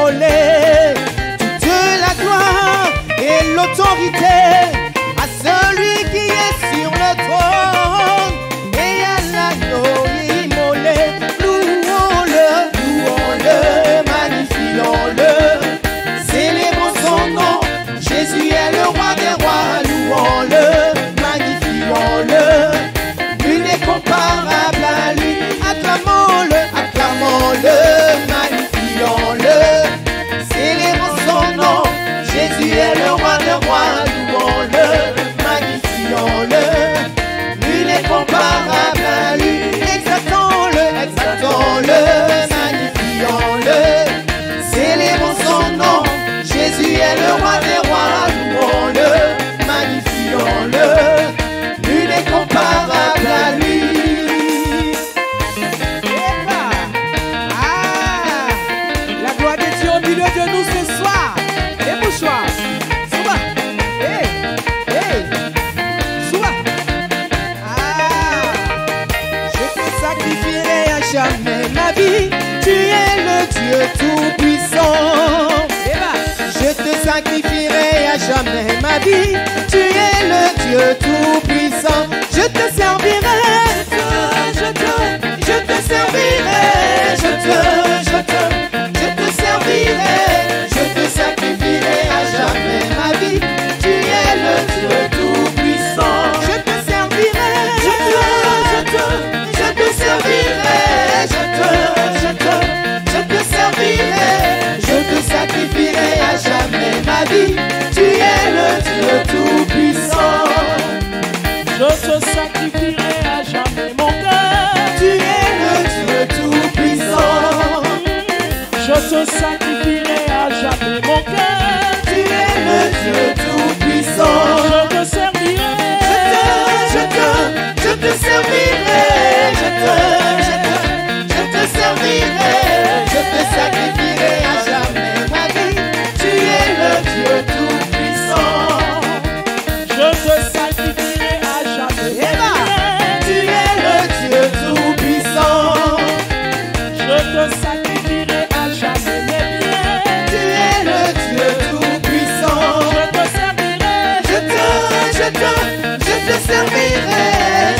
immolé. Toute la gloire et l'autorité à celui qui est sur le trône et à l'agneau immolé. Louons-le, louons-le, magnifions-le, célébrons son nom. Jésus est le roi des rois, louons-le, magnifions-le, nul n'est comparable à lui. Acclamons-le, acclamons-le, magnifions-le, célébrons son nom. Jésus est le roi des rois, louons-le, magnifions-le, nul n'est comparable à lui. Exaltons-le, exaltons-le, magnifions-le, célébrons son nom. Jésus est le roi des rois, louons-le, magnifions-le, nul n'est comparable à lui. La gloire de Dieu au milieu de nous ce soir. Les mouchoirs. Souba. Hey. Hey. Souba. Je te sacrifierai à jamais ma vie. Tu es le Dieu tout-puissant. Je te sacrifierai à jamais ma vie. Tu es le Dieu tout-puissant. Je te servirai. Je te servirai. Je te servirai. Je te sacrifierai à jamais ma vie. Tu es le Dieu tout-puissant. Je te servirai. Je te servirai. Je te servirai. Je te sacrifierai à jamais ma vie. Tu es le Dieu tout-puissant. Je te sacrifierai à jamais mon cœur. Tu es le Dieu tout-puissant. Je te sacrifierai à jamais mon cœur. Tu es le Dieu tout-puissant. Je te servirai. Je te servirai. Je te servirai. Je te sacrifierai à jamais ma vie. Tu es le Dieu tout-puissant. Je te sacrifierai à jamais. Tu es le Dieu tout-puissant. Je te sacrifierai à jamais mes biens. Tu es le Dieu tout-puissant. Je te servirai. Je te servirai.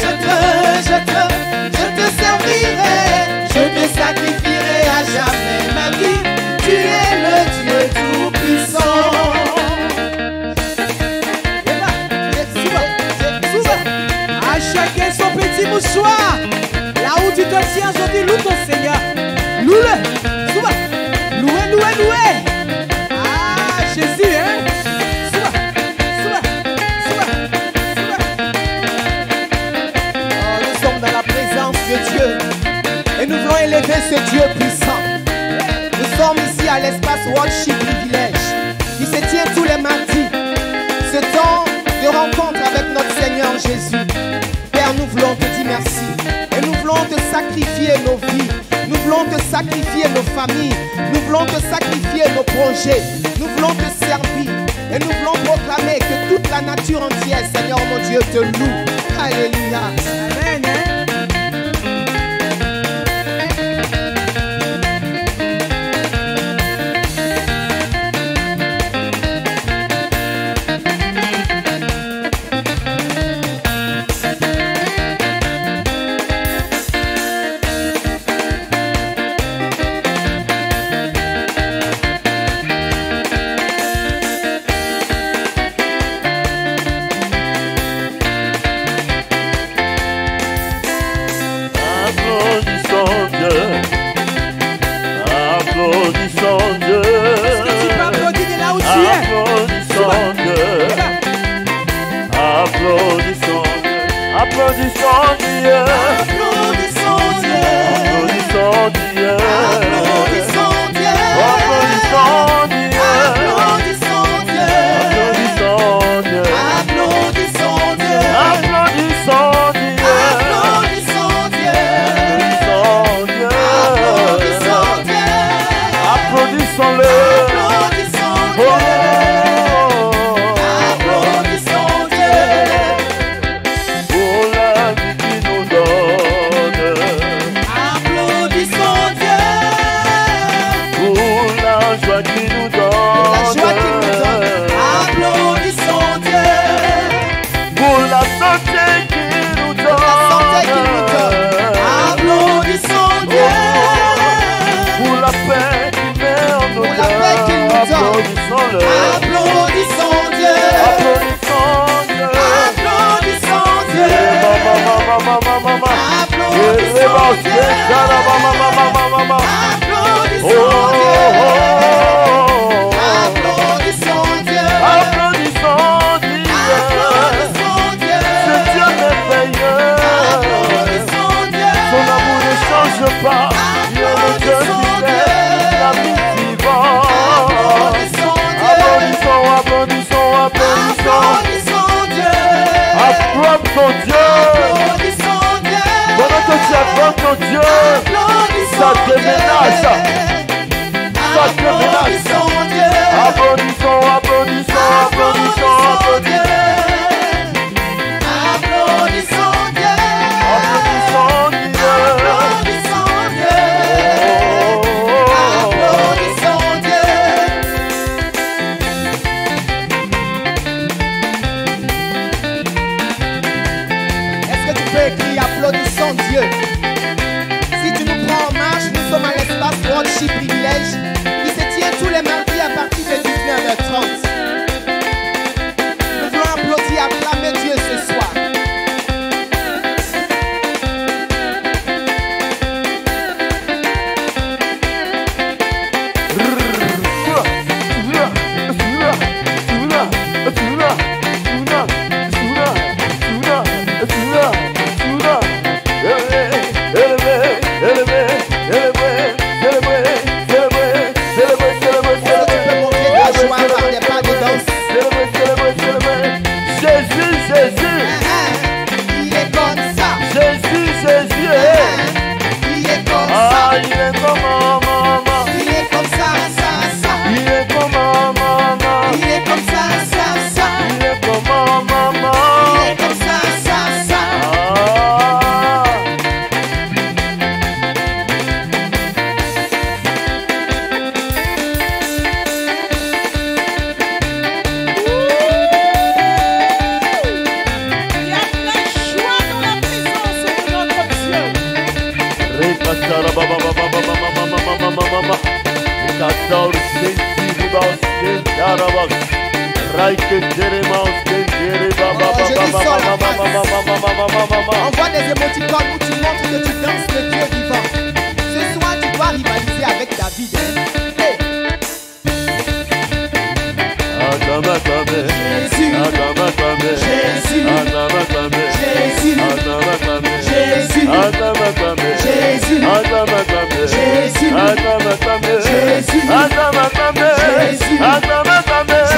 Je te servirai. Je te sacrifierai à jamais ma vie. Tu es le Dieu tout-puissant. À chacun son petit mouchoir. Là où tu te tiens, je dis loue ton Seigneur. Loue-le. Louez, louez, louez. Ah, Jésus, hein. Oh, nous sommes dans la présence de Dieu. Et nous voulons élever ce Dieu puissant. Nous sommes ici à l'espace Worship Privilège qui se tient tous les mardis. Ce temps de rencontre avec notre Seigneur Jésus. Père, nous voulons te dire merci. Et nous voulons te sacrifier nos vies. Nous voulons te sacrifier nos familles. Nous voulons te sacrifier nos projets. Nous voulons te servir. Et nous voulons proclamer que toute la nature entière, Seigneur mon Dieu, te loue. Alléluia. Amen. Applaudissons Dieu. Applaudissons Dieu. Applaudissons Dieu. Applaudissons Dieu. Applaudissons Dieu. Applaudissons Dieu. Applaudissons Dieu. Applaudissons Dieu. Applaudissons Dieu. Applaudissons Dieu. Applaudissons-le. Applaudissons Dieu. joie qu'il nous donne. La joie qu'il nous donne. Applaudissons Dieu. Pour la santé qu'il nous donne. La santé qu'il nous donne. Applaudissons Dieu. Pour la paix qu'il met en nos Pour la paix qu'il nous donne. Applaudissons-le. Applaudissons Dieu. Applaudissons Dieu. Applaudissons Dieu. Applaudissons Dieu. Applaudissons Dieu. Applaudissons Dieu. Applaudissons Dieu. Applaudissons Dieu. Ce Dieu merveilleux. Applaudissons Dieu. Son amour ne change pas. Il est le Dieu fidèle, l'ami vivant. Applaudissons, applaudissons, applaudissons. Dieu. Acclame ton Dieu. Pendant que tu acclames ton Dieu, ça déménage. Ça déménage. Applaudissons, applaudissons, applaudissons, applaudissons. Applaudissons Dieu. Applaudissons Dieu. Applaudissons Dieu. Est-ce que tu peux écrire applaudissons Dieu? Si tu nous prends en marche, nous sommes à l'espace Worship Privilège qui se tient tous les mardis à partir de 19h30. Nous voulons applaudir, acclamer Dieu ce soir. Jésus, Jésus, Il est comme ça. Jésus, Jésus, Il est comme ça. ah, il est comme maman, Il est comme ça, ça, ça. il est comme maman, Il est comme ça, ça, ça. il est comme maman, Il est comme ça, ça, ça. ah. Il y a de la joie dans la présence de notre Dieu. Envoie des émoticônes où tu montres que tu danses le Dieu vivant. Ce soir, tu dois rivaliser avec David. Hey. Jésus. Jésus. Jésus. Jésus.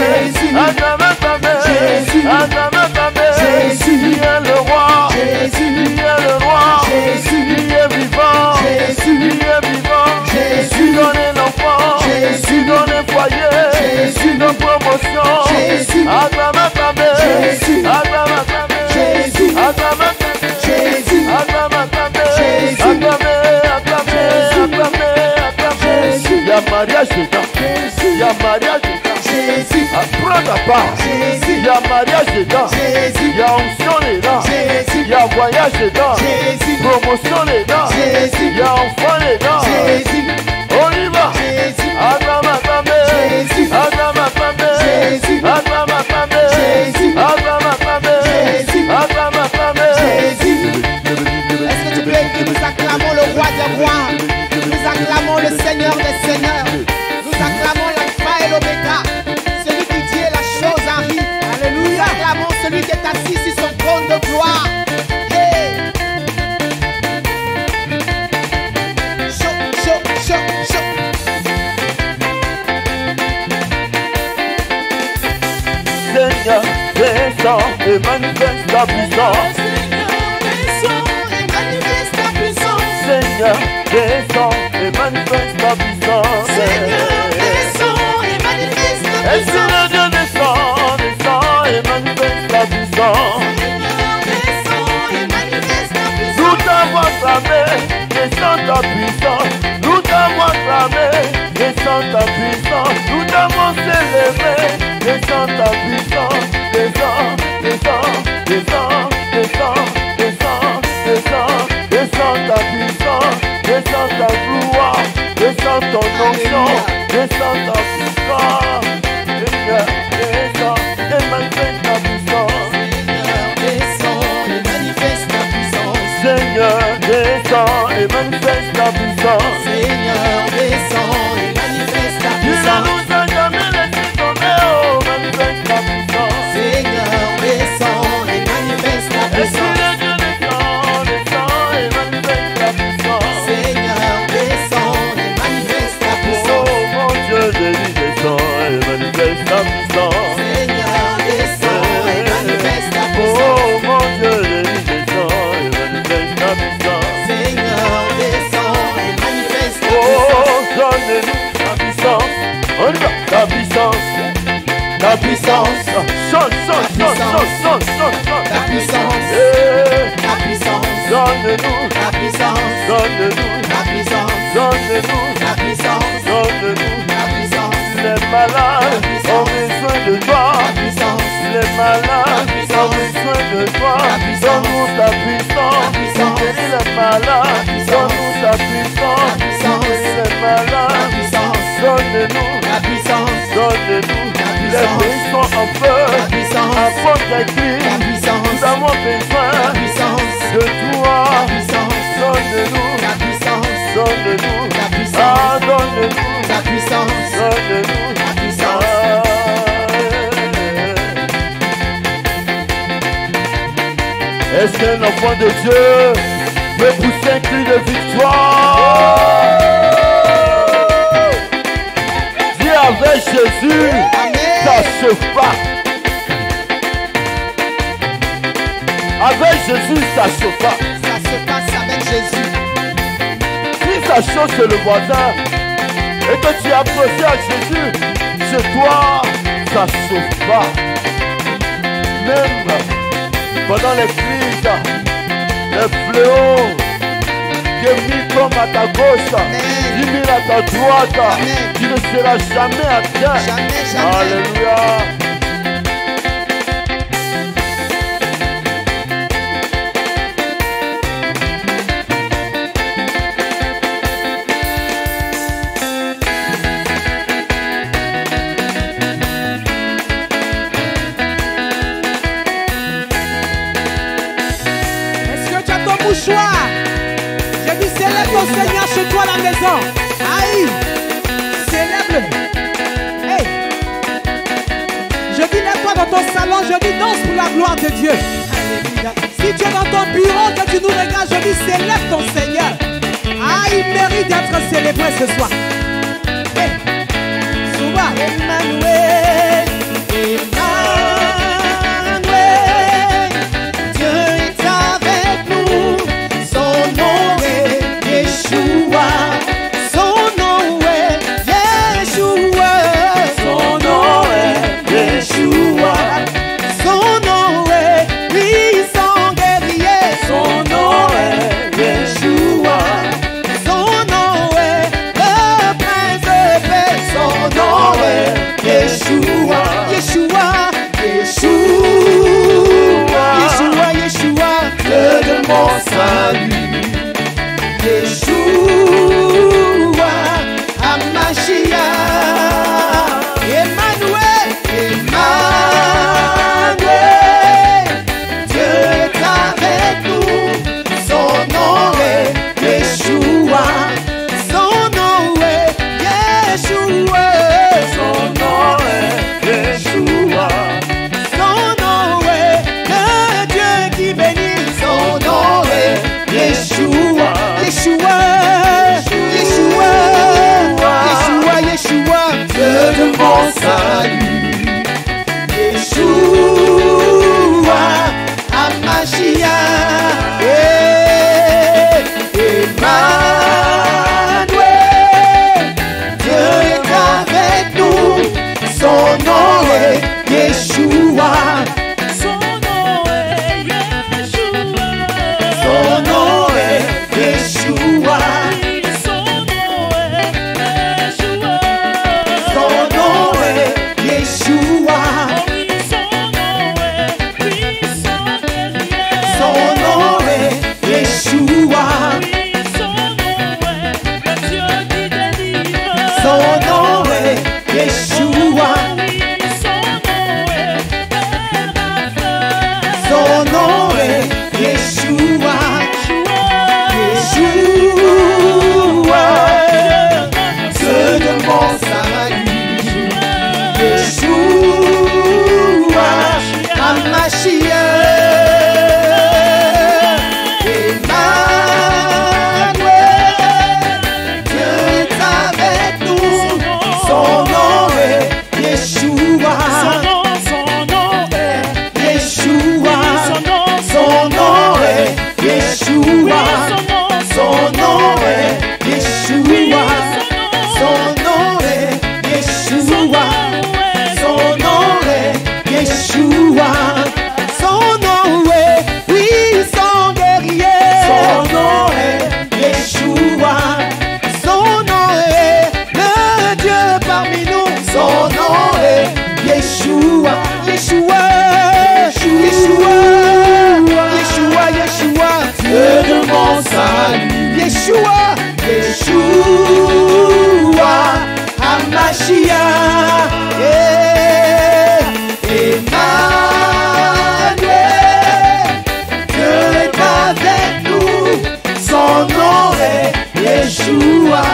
Jésus. Jésus. Jésus, il est le roi. Jésus. Il est le roi. Jésus. Il est vivant. Jésus. Il est vivant. Jésus. Il donne l'enfant. Jésus. Il donne le foyer. Jésus. Il donne promotion. Jésus. Acclame, acclame. Jésus. Acclame, acclame. Jésus. Acclame, acclame. Jésus. Acclame, acclame. Jésus. Acclame, acclame. Acclame, acclame. Jésus. Il y a mariage dedans. Il y a mariage dedans. Jésus. Prends ta part. Jésus. Il y a mariage dedans. Jésus. Il y a onction dedans. Jésus. Il y a voyage dedans. Jésus. Promotion dedans. Jésus. Il y a enfant dedans. Jésus. On y va. Jésus. Acclame, acclame. Jésus. Acclame, acclame. Jésus. Acclame, acclame. Jésus. Acclame, acclame. Jésus. Acclame, acclame. Jésus. Est-ce que tu peux écrire, nous acclamons le roi des rois. Nous acclamons le Seigneur des seigneurs. Nous acclamons l'alpha et l'oméga. Celui qui dit et la chose arrive. Alléluia. Nous acclamons celui qui est assis sur son trône de gloire. Hey. Chaud, chaud, chaud, chaud. Seigneur, descends et manifeste ta puissance. Seigneur, descends et manifeste ta puissance. Est-ce que le Dieu descend, descend et manifeste ta puissance? Nous t'avons acclamé, descends ta puissance. Nous t'avons acclamé, descends ta puissance. ta gloire, descends ton onction, descends ta puissance. Seigneur, descends et manifeste ta puissance. Seigneur, descends et manifeste ta puissance. Seigneur, descends et manifeste ta Seigneur, descends et manifeste ta puissance. puissance. Il ne nous a jamais laissé tomber, oh, manifeste ta puissance. Seigneur, descends et manifeste ta puissance. Esprit de Dieu, descends et manifeste ta puissance. Seigneur, descends et manifeste ta Oh puissance. mon Dieu, Jésus, descends et manifeste ta puissance. Seigneur, descends et manifeste ta Oh puissance. mon Dieu, Jésus, descends et manifeste ta puissance. Seigneur, descends et manifeste ta Oh, puissance. donne-nous ta puissance. On y va, ta puissance. Ta puissance. Chante, chante, chante, chante, chante, chante, chante. Ta puissance, Eh, ta puissance, donne-nous, ta puissance, donne-nous, ta puissance, donne-nous, ta puissance, donne-nous. ta puissance, Les malades ont besoin de toi. ta puissance, Les malades ont besoin de toi. Donne-nous ta puissance. Pour guérir les malades. Donne-nous ta puissance. Pour guérir les ta malades. puissance, Donne-nous, ta puissance, donne-nous. Les pays sont en feu. ta puissance, Avant ta crise, ta puissance, nous avons besoin ta puissance, de toi. ta puissance, Donne-nous, ta puissance, donne-nous. ta puissance, Ah, donne-nous, ta puissance, donne-nous. ta puissance. Est-ce qu'un enfant de Dieu peut pousser un cri de victoire? Dis avec Jésus, ça Amen. chauffe pas. Avec Jésus, ça chauffe pas. Ça se passe avec Jésus. Si ça chauffe chez le voisin et que tu as approché à Jésus, chez toi, ça chauffe pas. Même pendant les crises, les fléaux, Dieu mis comme à ta gauche, Amen. il mis à ta droite, Amen. tu ne seras jamais à terre. Jamais, jamais. Alléluia. Est-ce que tu as ton mouchoir? J'ai dit célèbre ton Seigneur chez toi à la maison. Aïe! Célèbre-le. Hey! Je dis lève-toi dans ton salon, je dis danse pour la gloire de Dieu. Alléluia. Si tu es dans ton bureau, que tu nous regardes, je dis célèbre ton Seigneur. Ah, il mérite d'être célébré ce soir. Hey! Souvent, Emmanuel, Emmanuel, Dieu est avec nous. Son nom est Yeshua. Son nom est Yeshua. Son nom est Yeshua. Son nom est puissant guerrier. Son nom est Yeshua. Son nom est le nom est Yeshua. Son nom est Yeshua. Yeshua, Dieu de mon salut. Yeshua, Hamashiach. Emmanuel, Dieu est avec nous. Son nom est Yeshua. Son nom est Yeshua. Son nom est Yeshua. Son nom est Yeshua. Son nom est Yeshua. Son nom est Yeshua. Son nom est puissant guerrier. Son nom est Yeshua. Son nom est le Dieu parmi nous. Son nom est Yeshua. Yeshua. Yeshua. Yeshua. Yeshua. Dieu de mon salut. Yeshua. Yeshua. Hamashiach. Emmanuel, Dieu est avec nous. Son nom est Yeshua.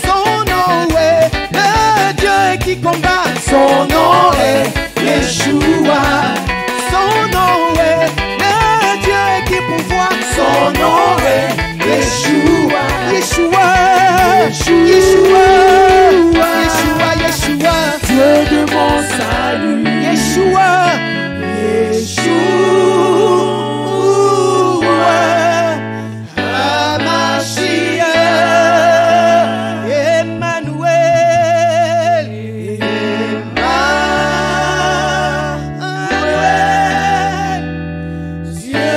Son nom est le Dieu qui combat. Son nom est Yeshua. Son nom est le Dieu qui pourvoit. Son nom est Yeshua. Yeshua. Yeshua. Yeshua. Yeshua. Dieu de mon salut. Yeshua. Yeshua. Hamashiach. Emmanuel. Emmanuel. Dieu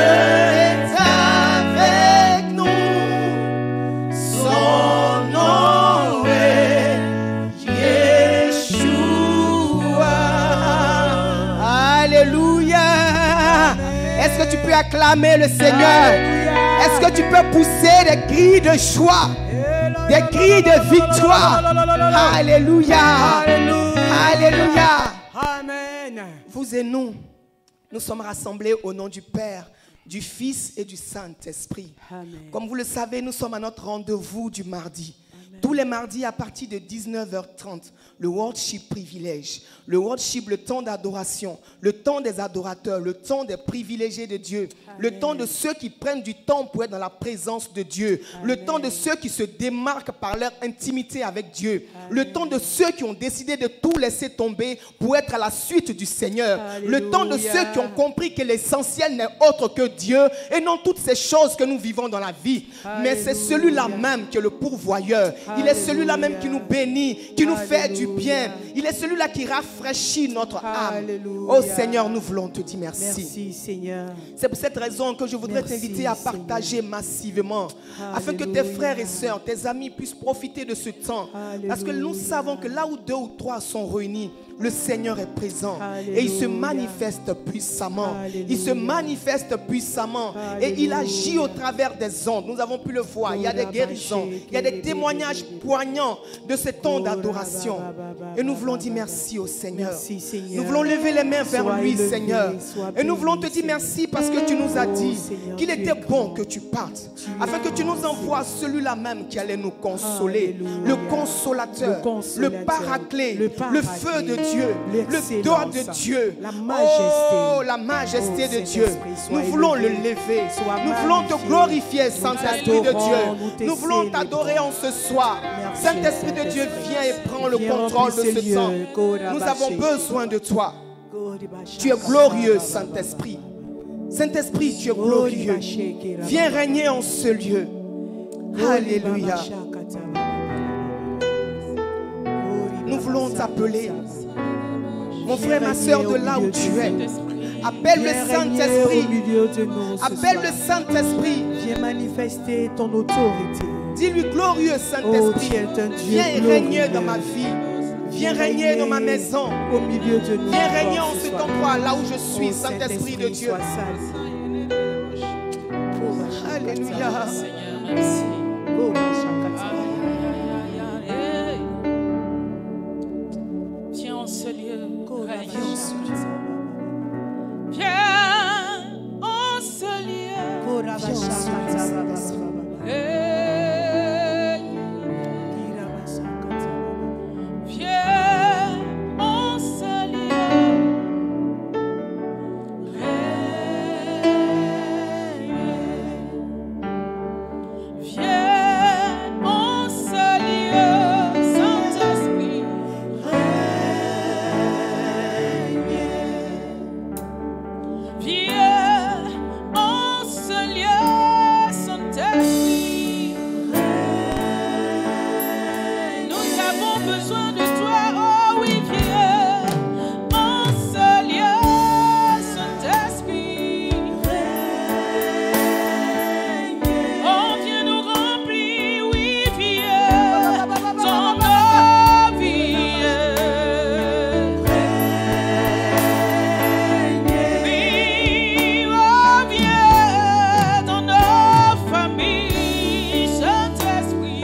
est avec nous. Son nom est Yeshua. Alléluia. Est-ce que tu peux acclamer le Seigneur? Est-ce que tu peux pousser des cris de joie, des cris de victoire? Alléluia. Alléluia. Amen. Vous et nous sommes rassemblés au nom du Père, du Fils et du Saint-Esprit. Amen. Comme vous le savez, nous sommes à notre rendez-vous du mardi. Tous les mardis à partir de 19h30, le worship privilège, le worship, le temps d'adoration, le temps des adorateurs, le temps des privilégiés de Dieu, le temps de ceux qui prennent du temps pour être dans la présence de Dieu, le temps de ceux qui se démarquent par leur intimité avec Dieu, le temps de ceux qui ont décidé de tout laisser tomber pour être à la suite du Seigneur, le temps de ceux qui ont compris que l'essentiel n'est autre que Dieu et non toutes ces choses que nous vivons dans la vie, mais c'est celui-là même qui est le pourvoyeur. Il est celui-là même qui nous bénit, qui nous fait du bien. Il est celui-là qui rafraîchit notre âme. Oh Seigneur, nous voulons te dire merci. Merci Seigneur. C'est pour cette raison que je voudrais t'inviter à partager massivement, afin que tes frères et sœurs, tes amis puissent profiter de ce temps. Parce que nous savons que là où 2 ou 3 sont réunis, le Seigneur est présent. Et il se manifeste puissamment. Il se manifeste puissamment. Et il agit au travers des ondes. Nous avons pu le voir. Il y a des guérisons. Il y a des témoignages poignants de ce temps d'adoration. Et nous voulons dire merci au Seigneur. Nous voulons lever les mains vers lui, Seigneur. Et nous voulons te dire merci parce que tu nous as dit qu'il était bon que tu partes. Afin que tu nous envoies celui-là même qui allait nous consoler. Le consolateur, le paraclet, le feu de Dieu, le don de Dieu, la majesté, oh, la majesté de Dieu. Nous voulons le lever. Nous voulons te glorifier, Saint-Esprit de Dieu. Nous voulons t'adorer en ce soir. Saint-Esprit de Dieu, viens et prends le contrôle de ce temps. Nous avons besoin de toi. Tu es glorieux, Saint-Esprit. Saint-Esprit, tu es glorieux. Viens régner en ce lieu. Alléluia. Nous voulons t'appeler. Mon frère, ma soeur, de là où tu es, appelle le Saint-Esprit. Appelle le Saint-Esprit. Viens manifester ton autorité. Dis-lui, glorieux Saint-Esprit, viens régner dans ma vie. Viens régner dans ma maison. Au milieu de nous. Viens régner en cet endroit là où je suis, Saint-Esprit de Dieu. Alléluia. besoin de toi, oh oui, viens en ce lieu, Saint-Esprit. Oh, viens nous remplir, oui, viens dans nos vies. Oui, oh, viens dans nos familles, Saint-Esprit.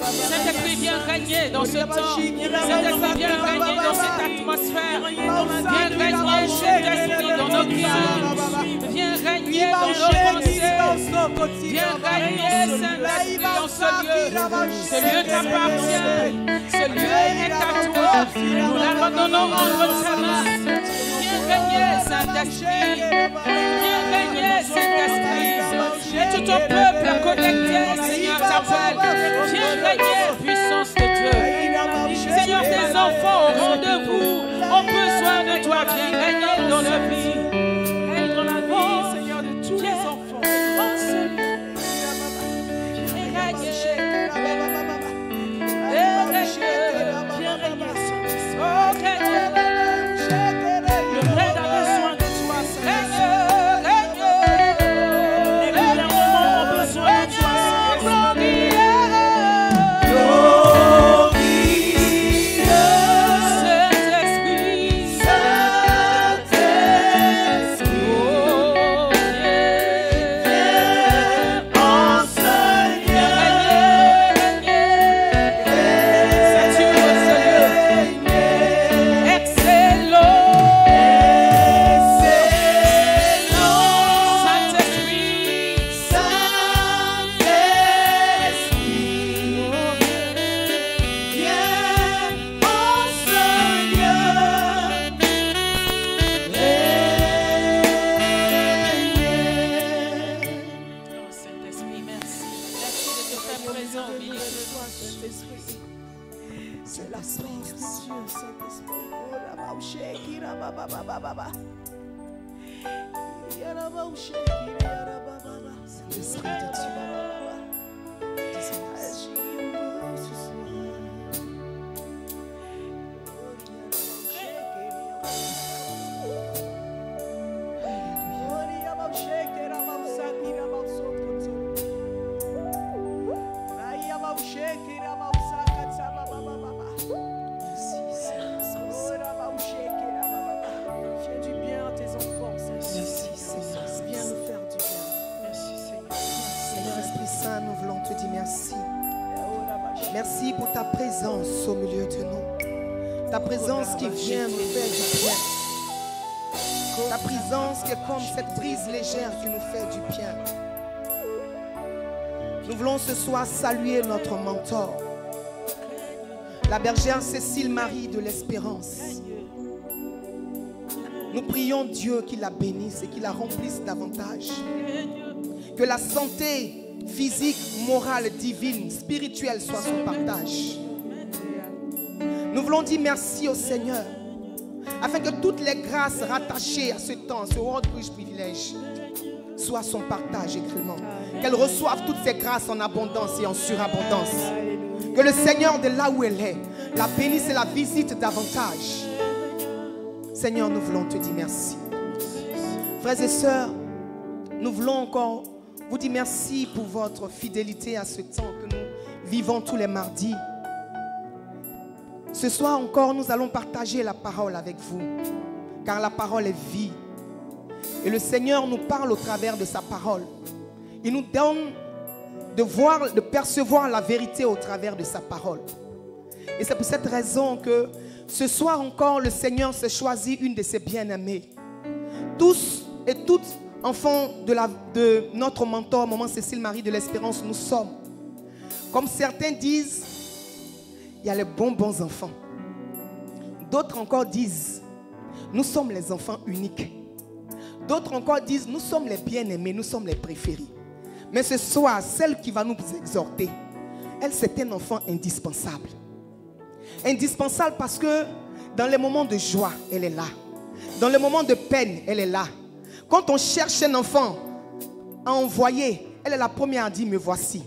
Saint-Esprit, viens régner dans ce temps. Saint-Esprit, viens régner dans cette atmosphère. Viens régner, Saint-Esprit, dans nos cœurs. Viens régner dans nos pensées. Viens régner, Saint-Esprit, dans ce lieu. Ce lieu t'appartient. Ce lieu est à toi. Nous l'abandonnons entre ta main. Viens régner, Saint-Esprit. Viens régner, Saint-Esprit. Et tout ton peuple connecté, Seigneur, t'appelle. Viens régner, puissance de Dieu. Seigneur, tes enfants au rendez-vous ont besoin de toi. Viens régner dans leur vie. Règne dans la vie, Seigneur, de tous les enfants. Viens régner. Oh, règne. Le règne a besoin de toi, Seigneur. Merci pour ta présence au milieu de nous. Ta présence qui vient nous faire du bien. Ta présence qui est comme cette brise légère qui nous fait du bien. Nous voulons ce soir saluer notre mentor, la bergère Cécile Marie de l'Espérance. Nous prions Dieu qu'il la bénisse et qu'il la remplisse davantage. Que la santé physique, morale, divine, spirituelle soit son partage. Nous voulons dire merci au Seigneur, afin que toutes les grâces rattachées à ce temps, ce World Bridge privilège, soient son partage également. Qu'elle reçoive toutes ces grâces en abondance et en surabondance. Que le Seigneur, de là où elle est, la bénisse et la visite davantage. Seigneur, nous voulons te dire merci. Frères et sœurs, nous voulons encore vous dire merci pour votre fidélité à ce temps que nous vivons tous les mardis. Ce soir encore, nous allons partager la parole avec vous, car la parole est vie. Et le Seigneur nous parle au travers de sa parole. Il nous donne de percevoir la vérité au travers de sa parole. Et c'est pour cette raison que ce soir encore, le Seigneur s'est choisi une de ses bien-aimées. Tous et toutes enfants de notre mentor, Maman Cécile Marie de l'Espérance, nous sommes. Comme certains disent, il y a les bons enfants. D'autres encore disent, nous sommes les enfants uniques. D'autres encore disent, nous sommes les bien-aimés, nous sommes les préférés. Mais ce soir, celle qui va nous exhorter, elle, c'est un enfant indispensable. Indispensable parce que dans les moments de joie, elle est là. Dans les moments de peine, elle est là. Quand on cherche un enfant à envoyer, elle est la première à dire, me voici.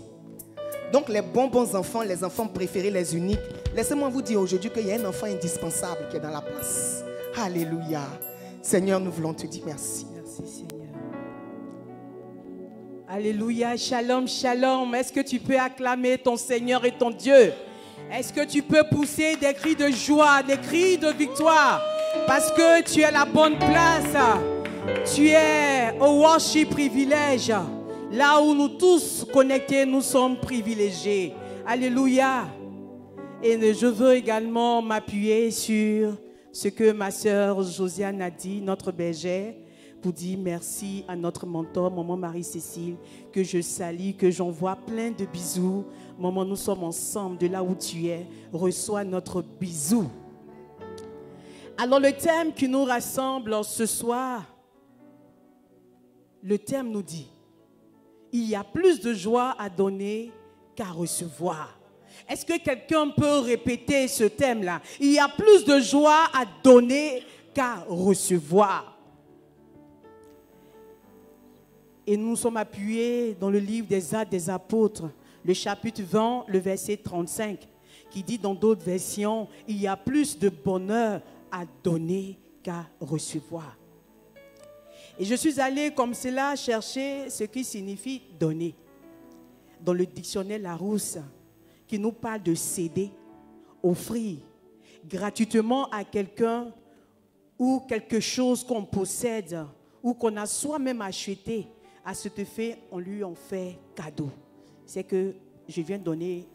Donc les bons enfants, les enfants préférés, les uniques, laissez-moi vous dire aujourd'hui qu'il y a un enfant indispensable qui est dans la place. Alléluia. Seigneur, nous voulons te dire merci. Merci Seigneur. Alléluia. Shalom, shalom. Est-ce que tu peux acclamer ton Seigneur et ton Dieu? Est-ce que tu peux pousser des cris de joie, des cris de victoire? Parce que tu es à la bonne place. Tu es au worship privilège. Là où nous tous connectés, nous sommes privilégiés. Alléluia. Et je veux également m'appuyer sur ce que ma sœur Josiane a dit, notre bergère, pour dire merci à notre mentor, Maman Marie-Cécile, que je salue, que j'envoie plein de bisous. Maman, nous sommes ensemble de là où tu es. Reçois notre bisou. Alors le thème qui nous rassemble ce soir, le thème nous dit, il y a plus de joie à donner qu'à recevoir. Est-ce que quelqu'un peut répéter ce thème-là? Il y a plus de joie à donner qu'à recevoir. Et nous sommes appuyés dans le livre des Actes des Apôtres, le chapitre 20, le verset 35, qui dit dans d'autres versions, il y a plus de bonheur à donner qu'à recevoir. Et je suis allée comme cela chercher ce qui signifie donner. Dans le dictionnaire Larousse, qui nous parle de céder, offrir gratuitement à quelqu'un ou quelque chose qu'on possède ou qu'on a soi-même acheté, à ce fait, on lui en fait cadeau. C'est que je viens donner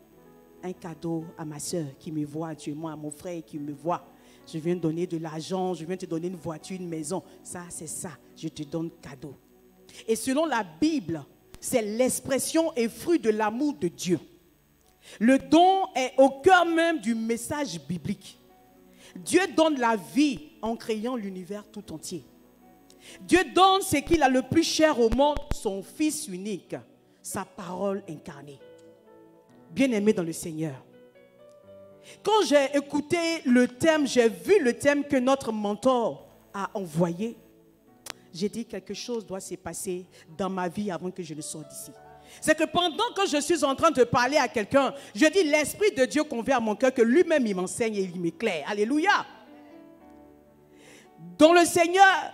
un cadeau à ma soeur qui me voit actuellement, à mon frère qui me voit. Je viens donner de l'argent, je viens te donner une voiture, une maison. Ça, c'est ça, je te donne cadeau. Et selon la Bible, c'est l'expression et fruit de l'amour de Dieu. Le don est au cœur même du message biblique. Dieu donne la vie en créant l'univers tout entier. Dieu donne ce qu'il a le plus cher au monde, son Fils unique, sa parole incarnée. Bien-aimé dans le Seigneur. Quand j'ai écouté le thème, j'ai vu le thème que notre mentor a envoyé, j'ai dit quelque chose doit se passer dans ma vie avant que je ne sorte d'ici. C'est que pendant que je suis en train de parler à quelqu'un, je dis l'Esprit de Dieu convient à mon cœur, que lui-même il m'enseigne et il m'éclaire. Alléluia. Dans le Seigneur,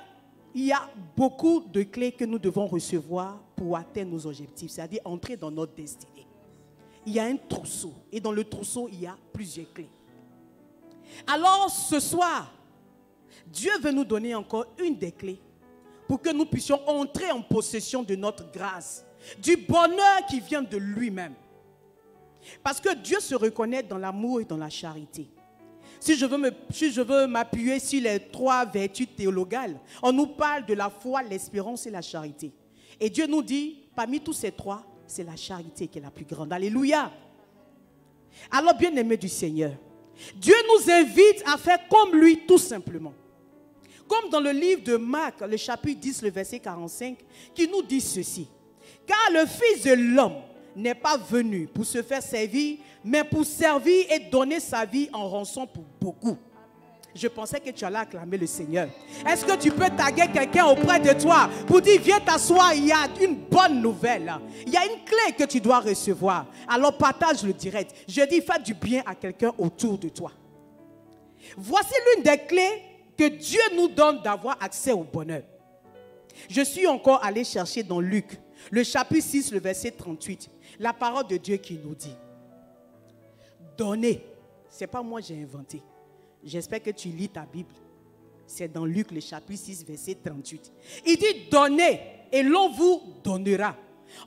il y a beaucoup de clés que nous devons recevoir pour atteindre nos objectifs, c'est-à-dire entrer dans notre destinée. Il y a un trousseau et dans le trousseau, il y a plusieurs clés. Alors ce soir, Dieu veut nous donner encore une des clés pour que nous puissions entrer en possession de notre grâce, du bonheur qui vient de lui-même. Parce que Dieu se reconnaît dans l'amour et dans la charité. Si je veux m'appuyer sur les 3 vertus théologales, on nous parle de la foi, l'espérance et la charité. Et Dieu nous dit, parmi tous ces 3, c'est la charité qui est la plus grande. Alléluia. Alors, bien-aimés du Seigneur, Dieu nous invite à faire comme lui tout simplement. Comme dans le livre de Marc, le chapitre 10, le verset 45, qui nous dit ceci. Car le Fils de l'homme n'est pas venu pour se faire servir, mais pour servir et donner sa vie en rançon pour beaucoup. Je pensais que tu allais acclamer le Seigneur. Est-ce que tu peux taguer quelqu'un auprès de toi pour dire, viens t'asseoir, il y a une bonne nouvelle. Il y a une clé que tu dois recevoir. Alors partage le direct. Je dis, fais du bien à quelqu'un autour de toi. Voici l'une des clés que Dieu nous donne d'avoir accès au bonheur. Je suis encore allé chercher dans Luc, le chapitre 6, le verset 38. La parole de Dieu qui nous dit, donnez. Ce n'est pas moi qui j'ai inventé. J'espère que tu lis ta Bible. C'est dans Luc, le chapitre 6, verset 38. Il dit, donnez et l'on vous donnera.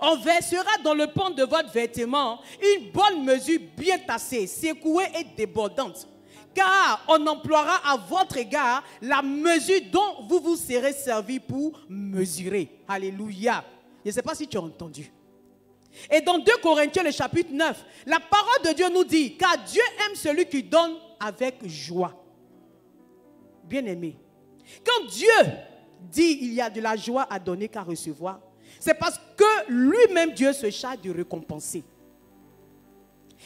On versera dans le pan de votre vêtement une bonne mesure bien tassée, secouée et débordante. Car on emploiera à votre égard la mesure dont vous vous serez servi pour mesurer. Alléluia. Je ne sais pas si tu as entendu. Et dans 2 Corinthiens, le chapitre 9, la parole de Dieu nous dit, car Dieu aime celui qui donne avec joie. Bien-aimé, quand Dieu dit il y a de la joie à donner qu'à recevoir, c'est parce que lui-même Dieu se charge de récompenser.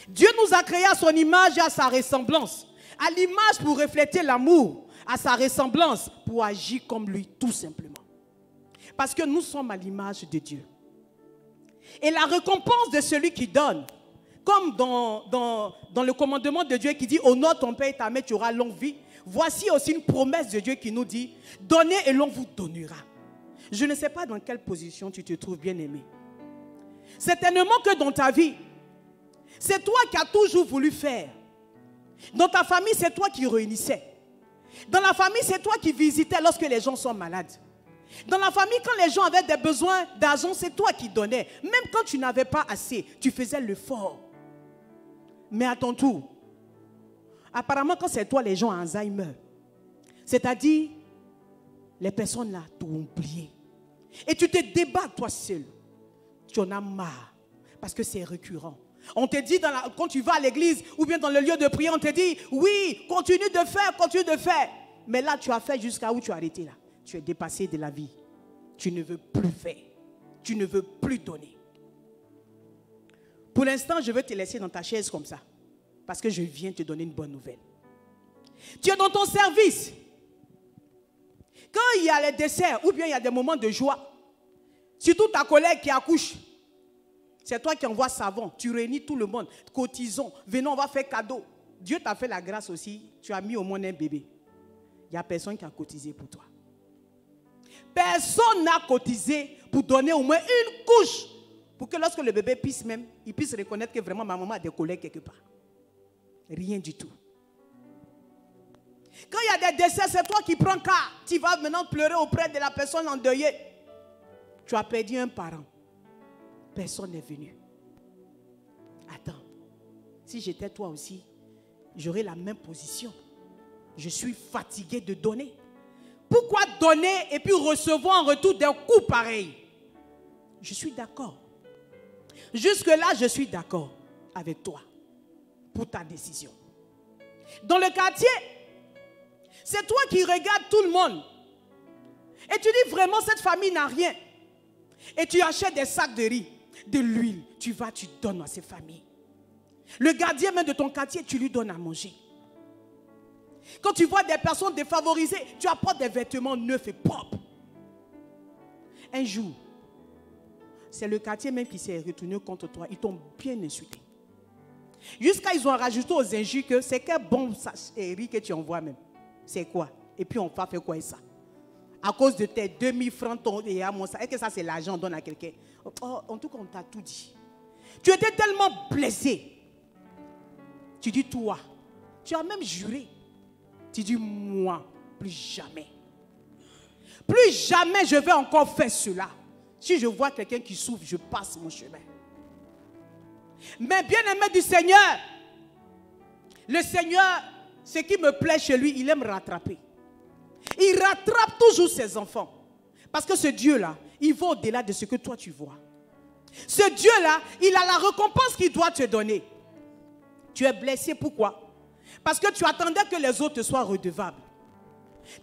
Dieu nous a créés à son image et à sa ressemblance. À l'image pour refléter l'amour, à sa ressemblance pour agir comme lui tout simplement. Parce que nous sommes à l'image de Dieu. Et la récompense de celui qui donne, comme dans le commandement de Dieu qui dit honore ton père et ta mère, tu auras longue vie. Voici aussi une promesse de Dieu qui nous dit donnez et l'on vous donnera. Je ne sais pas dans quelle position tu te trouves, bien-aimé. Certainement que dans ta vie, c'est toi qui as toujours voulu faire. Dans ta famille, c'est toi qui réunissais. Dans la famille, c'est toi qui visitais lorsque les gens sont malades. Dans la famille, quand les gens avaient des besoins d'argent, c'est toi qui donnais. Même quand tu n'avais pas assez, tu faisais l'effort. Mais à ton tour, apparemment quand c'est toi les gens à Alzheimer, c'est-à-dire les personnes là t'ont oublié. Et tu te débats toi seul. Tu en as marre parce que c'est récurrent. On te dit quand tu vas à l'église ou bien dans le lieu de prière, on te dit oui, continue de faire, continue de faire. Mais là tu as fait jusqu'à où tu as arrêté là. Tu es dépassé de la vie. Tu ne veux plus faire. Tu ne veux plus donner. Pour l'instant, je vais te laisser dans ta chaise comme ça. Parce que je viens te donner une bonne nouvelle. Tu es dans ton service. Quand il y a les desserts ou bien il y a des moments de joie, surtout ta collègue qui accouche, c'est toi qui envoies savon. Tu réunis tout le monde. Cotisons. Venons, on va faire cadeau. Dieu t'a fait la grâce aussi. Tu as mis au monde un bébé. Il n'y a personne qui a cotisé pour toi. Personne n'a cotisé pour donner au moins une couche pour que lorsque le bébé puisse même, il puisse reconnaître que vraiment ma maman a des collègues quelque part. Rien du tout. Quand il y a des décès, c'est toi qui prends cas. Tu vas maintenant pleurer auprès de la personne endeuillée. Tu as perdu un parent. Personne n'est venu. Attends. Si j'étais toi aussi, j'aurais la même position. Je suis fatigué de donner. Pourquoi donner et puis recevoir en retour des coups pareils? Je suis d'accord. Jusque-là, je suis d'accord avec toi pour ta décision. Dans le quartier, c'est toi qui regardes tout le monde. Et tu dis vraiment, cette famille n'a rien. Et tu achètes des sacs de riz, de l'huile. Tu vas, tu donnes à ces familles. Le gardien même de ton quartier, tu lui donnes à manger. Quand tu vois des personnes défavorisées, tu apportes des vêtements neufs et propres. Un jour, c'est le quartier même qui s'est retourné contre toi. Ils t'ont bien insulté. Jusqu'à ils ont rajouté aux injures que c'est quel bon riz que tu envoies même. C'est quoi? Et puis on va faire quoi avec ça? À cause de tes 2000 francs et à mon ça. Est-ce que ça c'est l'argent qu'on donne à quelqu'un? Oh, en tout cas, on t'a tout dit. Tu étais tellement blessé. Tu dis toi. Tu as même juré. Tu dis moi, plus jamais. Plus jamais je vais encore faire cela. Si je vois quelqu'un qui souffre, je passe mon chemin. Mais bien aimé du Seigneur, le Seigneur, ce qui me plaît chez lui, il aime rattraper. Il rattrape toujours ses enfants. Parce que ce Dieu-là, il va au-delà de ce que toi tu vois. Ce Dieu-là, il a la récompense qu'il doit te donner. Tu es blessé, pourquoi? Parce que tu attendais que les autres te soient redevables.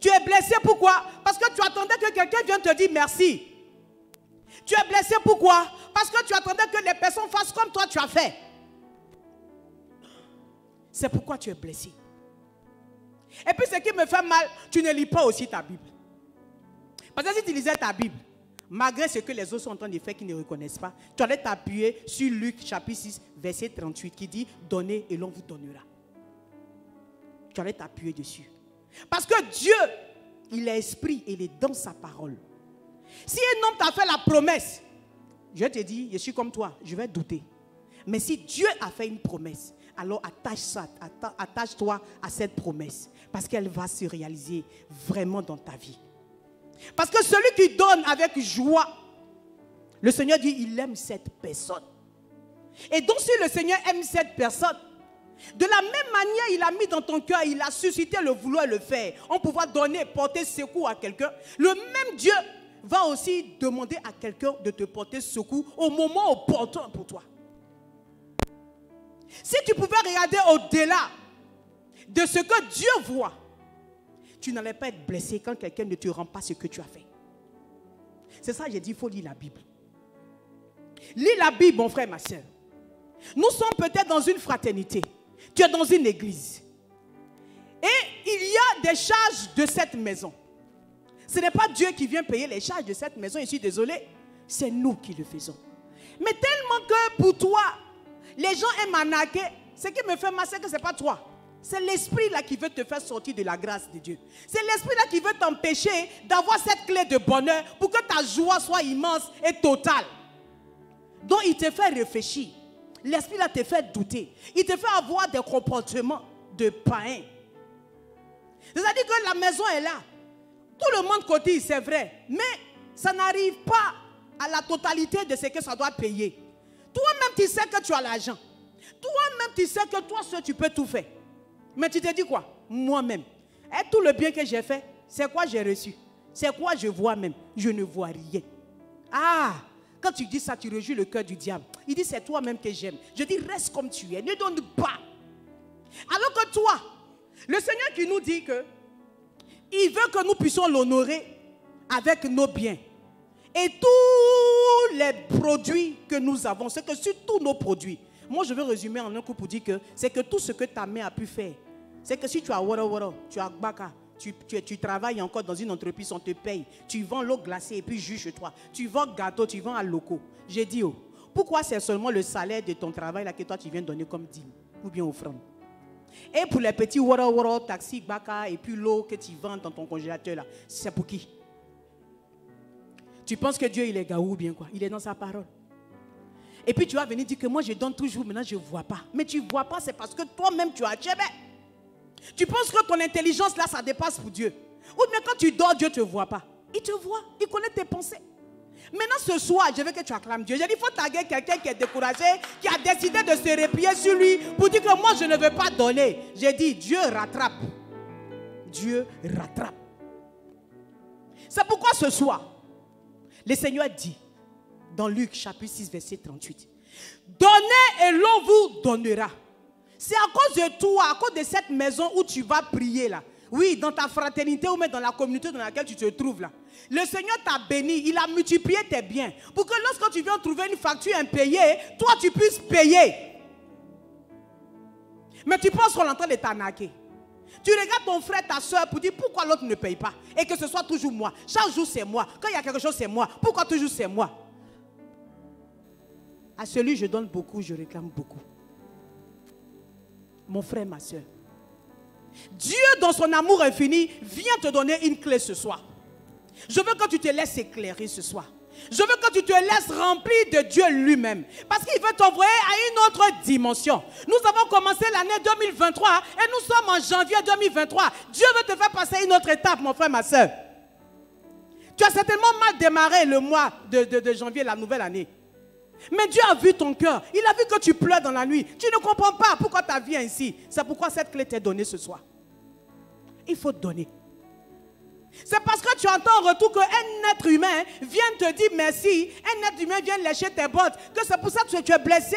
Tu es blessé, pourquoi? Parce que tu attendais que quelqu'un vienne te dire merci. Tu es blessé pourquoi? Parce que tu attendais que les personnes fassent comme toi tu as fait. C'est pourquoi tu es blessé. Et puis ce qui me fait mal, tu ne lis pas aussi ta Bible. Parce que si tu lisais ta Bible, malgré ce que les autres sont en train de faire qu'ils ne reconnaissent pas, tu allais t'appuyer sur Luc chapitre 6, verset 38 qui dit « Donnez et l'on vous donnera ». Tu allais t'appuyer dessus. Parce que Dieu, il est esprit et il est dans sa parole. Si un homme t'a fait la promesse, je te dis, je suis comme toi, je vais douter. Mais si Dieu a fait une promesse, alors attache-toi à cette promesse. Parce qu'elle va se réaliser vraiment dans ta vie. Parce que celui qui donne avec joie, le Seigneur dit, il aime cette personne. Et donc si le Seigneur aime cette personne, de la même manière, il a mis dans ton cœur, il a suscité le vouloir le faire. On pourra donner, porter secours à quelqu'un. Le même Dieu va aussi demander à quelqu'un de te porter secours au moment opportun pour toi. Si tu pouvais regarder au-delà de ce que Dieu voit, tu n'allais pas être blessé quand quelqu'un ne te rend pas ce que tu as fait. C'est ça que j'ai dit, il faut lire la Bible. Lis la Bible, mon frère, ma soeur. Nous sommes peut-être dans une fraternité. Tu es dans une église. Et il y a des charges de cette maison. Ce n'est pas Dieu qui vient payer les charges de cette maison, je suis désolé. C'est nous qui le faisons. Mais tellement que pour toi, les gens aiment arnaquer. Ce qui me fait mal, c'est que ce n'est pas toi. C'est l'esprit là qui veut te faire sortir de la grâce de Dieu. C'est l'esprit là qui veut t'empêcher d'avoir cette clé de bonheur pour que ta joie soit immense et totale. Donc il te fait réfléchir. L'esprit là te fait douter. Il te fait avoir des comportements de païens. C'est-à-dire que la maison est là. Tout le monde cotise, c'est vrai. Mais ça n'arrive pas à la totalité de ce que ça doit payer. Toi-même, tu sais que tu as l'argent. Toi-même, tu sais que toi seul, tu peux tout faire. Mais tu te dis quoi? Moi-même. Et tout le bien que j'ai fait, c'est quoi j'ai reçu? C'est quoi je vois même? Je ne vois rien. Ah! Quand tu dis ça, tu rejoues le cœur du diable. Il dit, c'est toi-même que j'aime. Je dis, reste comme tu es. Ne donne pas. Alors que toi, le Seigneur qui nous dit que il veut que nous puissions l'honorer avec nos biens. Et tous les produits que nous avons, c'est que sur tous nos produits, moi je veux résumer en un coup pour dire que c'est que tout ce que ta main a pu faire, c'est que si tu as wara, tu as baka, tu travailles encore dans une entreprise, on te paye, tu vends l'eau glacée et puis juge toi, tu vends gâteau, tu vends à locaux. J'ai dit, oh, pourquoi c'est seulement le salaire de ton travail là que toi tu viens donner comme dîme ou bien offrande? Et pour les petits wara, taxi, baka et puis l'eau que tu vends dans ton congélateur là, c'est pour qui? Tu penses que Dieu il est gaou ou bien quoi? Il est dans sa parole. Et puis tu vas venir dire que moi je donne toujours, maintenant je ne vois pas. Mais tu ne vois pas, c'est parce que toi-même tu as tchébé. Tu penses que ton intelligence là, ça dépasse pour Dieu. Ou bien quand tu dors, Dieu ne te voit pas. Il te voit, il connaît tes pensées. Maintenant ce soir, je veux que tu acclames Dieu. J'ai dit, il faut taguer quelqu'un qui est découragé, qui a décidé de se replier sur lui pour dire que moi je ne veux pas donner. J'ai dit, Dieu rattrape. Dieu rattrape. C'est pourquoi ce soir, le Seigneur dit, dans Luc chapitre 6, verset 38, donnez et l'on vous donnera. C'est à cause de toi, à cause de cette maison où tu vas prier là. Oui, dans ta fraternité ou même dans la communauté dans laquelle tu te trouves là. Le Seigneur t'a béni, il a multiplié tes biens. Pour que lorsque tu viens trouver une facture impayée, toi tu puisses payer. Mais tu penses qu'on est en train de t'arnaquer. Tu regardes ton frère, ta soeur pour dire pourquoi l'autre ne paye pas. Et que ce soit toujours moi. Chaque jour c'est moi. Quand il y a quelque chose c'est moi. Pourquoi toujours c'est moi? À celui je donne beaucoup, je réclame beaucoup. Mon frère, ma soeur. Dieu dans son amour infini vient te donner une clé ce soir. Je veux que tu te laisses éclairer ce soir. Je veux que tu te laisses remplir de Dieu lui-même. Parce qu'il veut t'envoyer à une autre dimension. Nous avons commencé l'année 2023 et nous sommes en janvier 2023. Dieu veut te faire passer une autre étape, mon frère, ma soeur. Tu as certainement mal démarré le mois de janvier, la nouvelle année. Mais Dieu a vu ton cœur. Il a vu que tu pleures dans la nuit. Tu ne comprends pas pourquoi ta vie est ainsi. C'est pourquoi cette clé t'est donnée ce soir. Il faut donner. C'est parce que tu entends en retour qu'un être humain vient te dire merci. Un être humain vient lécher tes bottes. Que c'est pour ça que tu es blessé.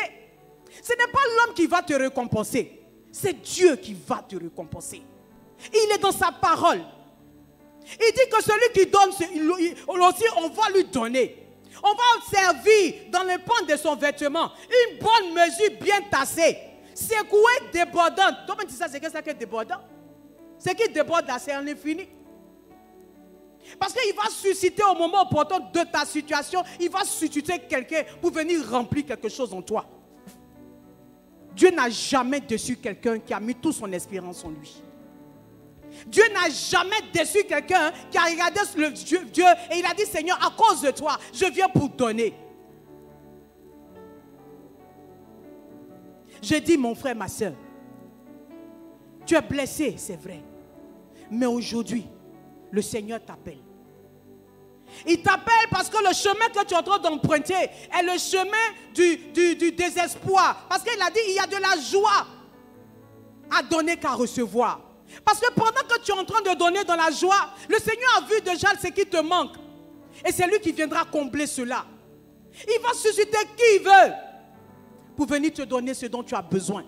Ce n'est pas l'homme qui va te récompenser. C'est Dieu qui va te récompenser. Il est dans sa parole. Il dit que celui qui donne, aussi on va lui donner. On va servir dans le pan de son vêtement. Une bonne mesure bien tassée. Secouée, débordante. Toi, tu sais, c'est que ça qui est débordant. Ce qui déborde là, c'est en infini. Parce qu'il va susciter au moment opportun de ta situation, il va susciter quelqu'un pour venir remplir quelque chose en toi. Dieu n'a jamais déçu quelqu'un qui a mis toute son espérance en lui. Dieu n'a jamais déçu quelqu'un qui a regardé le Dieu et il a dit, Seigneur, à cause de toi, je viens pour donner. Je dis, mon frère, ma soeur, tu es blessé, c'est vrai. Mais aujourd'hui, le Seigneur t'appelle. Il t'appelle parce que le chemin que tu es en train d'emprunter est le chemin du désespoir. Parce qu'il a dit, il y a de la joie à donner qu'à recevoir. Parce que pendant que tu es en train de donner dans la joie, le Seigneur a vu déjà ce qui te manque. Et c'est lui qui viendra combler cela. Il va susciter qui il veut pour venir te donner ce dont tu as besoin.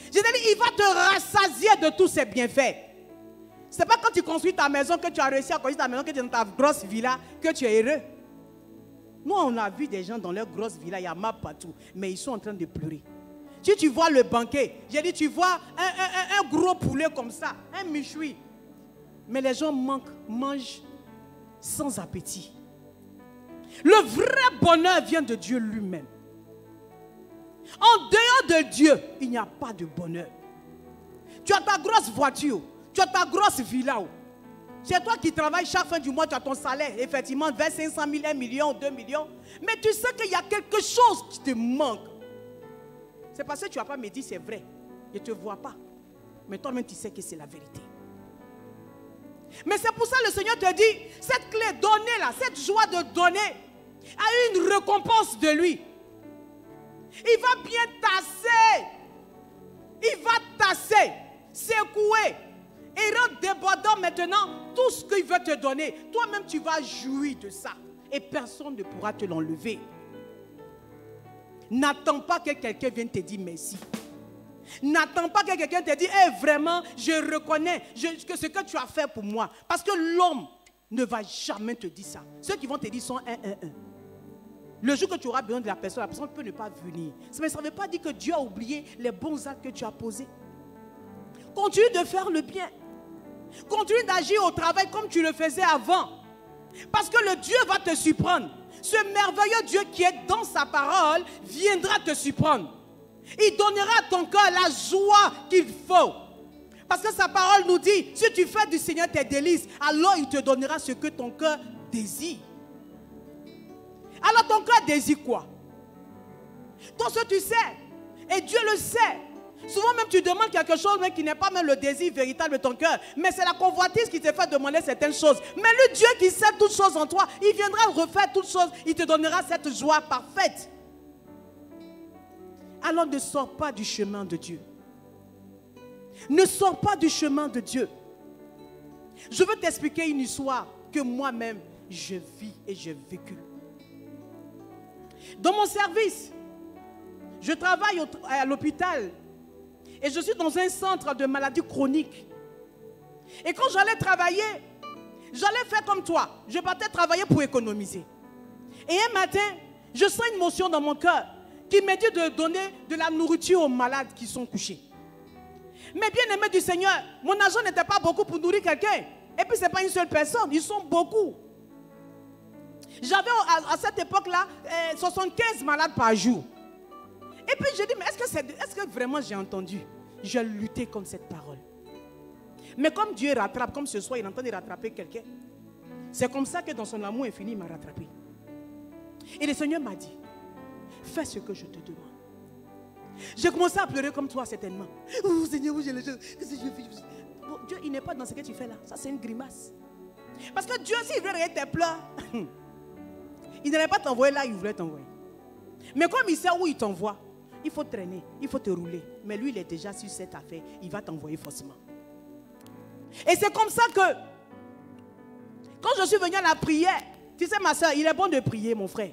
Je te dis, il va te rassasier de tous ses bienfaits. Ce n'est pas quand tu construis ta maison, que tu as réussi à construire ta maison, que tu es dans ta grosse villa, que tu es heureux. Nous, on a vu des gens dans leur grosse villa, il y a map partout, mais ils sont en train de pleurer. Si tu vois le banquet, j'ai dit, tu vois un gros poulet comme ça, un michoui. Mais les gens mangent sans appétit. Le vrai bonheur vient de Dieu lui-même. En dehors de Dieu, il n'y a pas de bonheur. Tu as ta grosse voiture, tu as ta grosse villa. C'est toi qui travailles chaque fin du mois, tu as ton salaire, effectivement, vers 500 000, 1 million, 2 millions. Mais tu sais qu'il y a quelque chose qui te manque. C'est parce que tu n'as pas me dit, c'est vrai. Je ne te vois pas. Mais toi-même, tu sais que c'est la vérité. Mais c'est pour ça que le Seigneur te dit, cette clé donnée là, cette joie de donner, a une récompense de lui. Il va bien tasser. Il va tasser, secouer et rendre débordant maintenant tout ce qu'il veut te donner. Toi-même, tu vas jouir de ça. Et personne ne pourra te l'enlever. N'attends pas que quelqu'un vienne te dire merci. N'attends pas que quelqu'un te dise, hey, vraiment, je reconnais que ce que tu as fait pour moi. Parce que l'homme ne va jamais te dire ça. Ceux qui vont te dire sont 1. Le jour que tu auras besoin de la personne peut ne pas venir. Mais ça ne veut pas dire que Dieu a oublié les bons actes que tu as posés. Continue de faire le bien. Continue d'agir au travail comme tu le faisais avant. Parce que le Dieu va te surprendre. Ce merveilleux Dieu qui est dans sa parole viendra te surprendre. Il donnera à ton cœur la joie qu'il faut. Parce que sa parole nous dit, si tu fais du Seigneur tes délices, alors il te donnera ce que ton cœur désire. Alors ton cœur désire quoi? Toi, ce que tu sais, et Dieu le sait. Souvent même tu demandes quelque chose mais qui n'est pas même le désir véritable de ton cœur. Mais c'est la convoitise qui te fait demander certaines choses. Mais le Dieu qui sait toutes choses en toi, il viendra refaire toutes choses. Il te donnera cette joie parfaite. Alors ne sors pas du chemin de Dieu. Ne sors pas du chemin de Dieu. Je veux t'expliquer une histoire que moi-même je vis et j'ai vécu. Dans mon service, je travaille à l'hôpital et je suis dans un centre de maladies chroniques. Et quand j'allais travailler, j'allais faire comme toi. Je partais travailler pour économiser. Et un matin, je sens une motion dans mon cœur qui me dit de donner de la nourriture aux malades qui sont couchés. Mais bien aimé du Seigneur, mon argent n'était pas beaucoup pour nourrir quelqu'un. Et puis ce n'est pas une seule personne, ils sont beaucoup. J'avais à cette époque-là 75 malades par jour. Et puis j'ai dit, mais est-ce que vraiment j'ai entendu? J'ai lutté contre cette parole. Mais comme Dieu rattrape, comme ce soir il est en train de rattraper quelqu'un, c'est comme ça que dans son amour infini il m'a rattrapé. Et le Seigneur m'a dit, fais ce que je te demande. J'ai commencé à pleurer comme toi certainement. Oh Seigneur, où j'ai les choses. Bon, Dieu il n'est pas dans ce que tu fais là. Ça c'est une grimace. Parce que Dieu s'il veut regarder tes pleurs, il n'allait pas t'envoyer là où il voulait t'envoyer. Mais comme il sait où il t'envoie, il faut traîner, il faut te rouler. Mais lui, il est déjà sur cette affaire. Il va t'envoyer forcément. Et c'est comme ça que, quand je suis venu à la prière, tu sais ma soeur, il est bon de prier mon frère.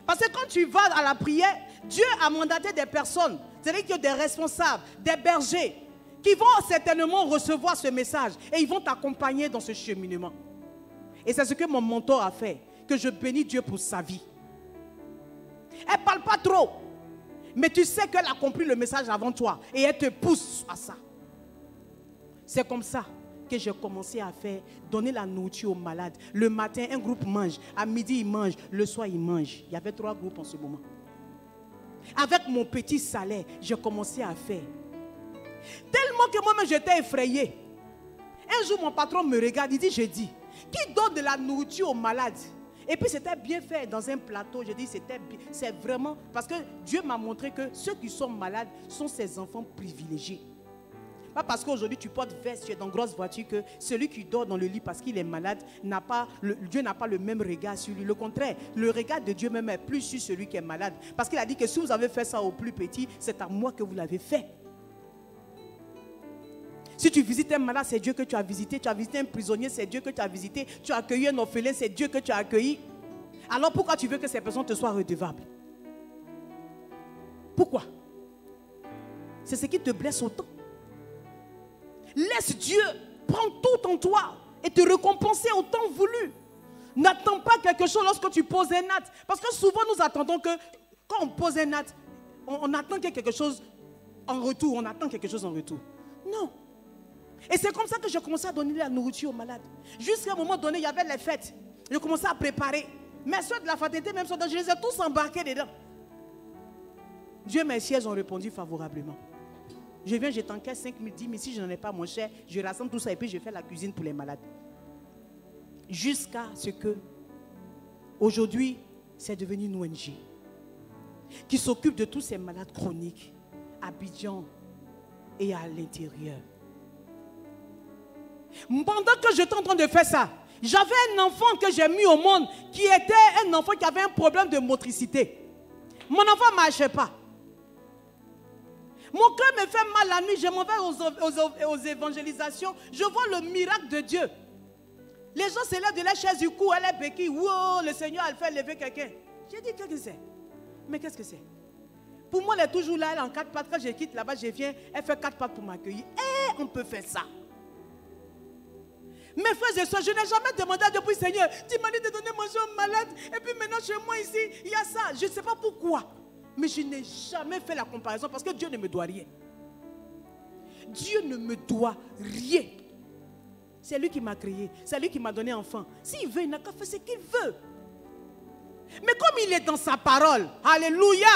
Parce que quand tu vas à la prière, Dieu a mandaté des personnes, c'est-à-dire qu'il y a des responsables, des bergers, qui vont certainement recevoir ce message. Et ils vont t'accompagner dans ce cheminement. Et c'est ce que mon mentor a fait. Que je bénis Dieu pour sa vie. Elle ne parle pas trop. Mais tu sais qu'elle a compris le message avant toi. Et elle te pousse à ça. C'est comme ça que j'ai commencé à faire, donner la nourriture aux malades. Le matin, un groupe mange. À midi, il mange. Le soir, il mange. Il y avait 3 groupes en ce moment. Avec mon petit salaire, j'ai commencé à faire. Tellement que moi-même, j'étais effrayée. Un jour, mon patron me regarde, il dit, j'ai dit, qui donne de la nourriture aux malades? Et puis, c'était bien fait dans un plateau. Je dis, c'est vraiment... Parce que Dieu m'a montré que ceux qui sont malades sont ses enfants privilégiés. Pas parce qu'aujourd'hui tu portes veste, tu es dans une grosse voiture, que celui qui dort dans le lit parce qu'il est malade, Dieu n'a pas le même regard sur lui. Le contraire, le regard de Dieu même est plus sur celui qui est malade. Parce qu'il a dit que si vous avez fait ça au plus petit, c'est à moi que vous l'avez fait. Si tu visites un malade, c'est Dieu que tu as visité. Tu as visité un prisonnier, c'est Dieu que tu as visité. Tu as accueilli un orphelin, c'est Dieu que tu as accueilli. Alors pourquoi tu veux que ces personnes te soient redevables? Pourquoi? C'est ce qui te blesse autant. Laisse Dieu prendre tout en toi et te récompenser au temps voulu. N'attends pas quelque chose lorsque tu poses un acte. Parce que souvent nous attendons que quand on pose un acte, on attend quelque chose en retour. On attend quelque chose en retour. Non. Et c'est comme ça que j'ai commencé à donner la nourriture aux malades. Jusqu'à un moment donné, il y avait les fêtes. J'ai commencé à préparer. Mais ceux de la fraternité, même ceux je les ai tous embarqués dedans. Dieu merci, elles ont répondu favorablement. Je viens, je t'encaisse 5 000, 10 000. Si je n'en ai pas, mon cher, je rassemble tout ça et puis je fais la cuisine pour les malades. Jusqu'à ce que, aujourd'hui, c'est devenu une ONG qui s'occupe de tous ces malades chroniques à Abidjan et à l'intérieur. Pendant que j'étais en train de faire ça, j'avais un enfant que j'ai mis au monde qui était un enfant qui avait un problème de motricité. Mon enfant ne marchait pas. Mon cœur me fait mal la nuit. Je m'en vais aux évangélisations. Je vois le miracle de Dieu. Les gens se lèvent de la chaise du cou. Elle est béquille. Wow, le Seigneur a fait lever quelqu'un. J'ai dit, qu'est-ce que c'est? Mais qu'est-ce que c'est? Pour moi, elle est toujours là. Elle est en 4 pattes. Quand je quitte là-bas, je viens. Elle fait 4 pattes pour m'accueillir. Et on peut faire ça. Mes frères et soeurs, je n'ai jamais demandé à Dieu pour Seigneur, tu m'as dit de donner manger aux malades. Et puis maintenant, chez moi ici, il y a ça. Je ne sais pas pourquoi. Mais je n'ai jamais fait la comparaison parce que Dieu ne me doit rien. Dieu ne me doit rien. C'est lui qui m'a créé. C'est lui qui m'a donné enfant. S'il veut, il n'a qu'à faire ce qu'il veut. Mais comme il est dans sa parole, alléluia,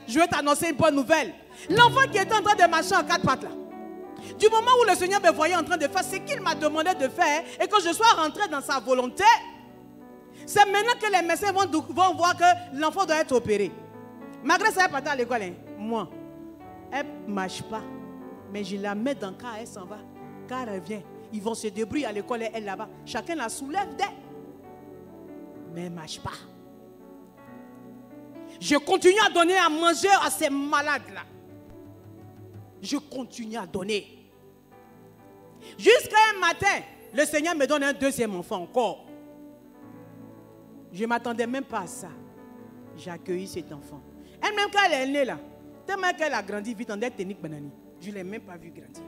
je vais t'annoncer une bonne nouvelle. L'enfant qui était en train de marcher en 4 pattes là, du moment où le Seigneur me voyait en train de faire ce qu'il m'a demandé de faire et que je sois rentré dans sa volonté, c'est maintenant que les médecins vont voir que l'enfant doit être opéré. Malgré ça, elle part à l'école. Moi, elle ne marche pas. Mais je la mets dans le car, elle s'en va. Quand elle revient, ils vont se débrouiller à l'école et elle là-bas. Chacun la soulève d'elle. Mais elle ne marche pas. Je continue à donner à manger à ces malades-là. Je continue à donner. Jusqu'à un matin, le Seigneur me donne un deuxième enfant encore. Je ne m'attendais même pas à ça. J'ai accueilli cet enfant. Elle-même, quand elle est née là, tellement qu'elle a grandi vite en technique banani, je ne l'ai même pas vu grandir.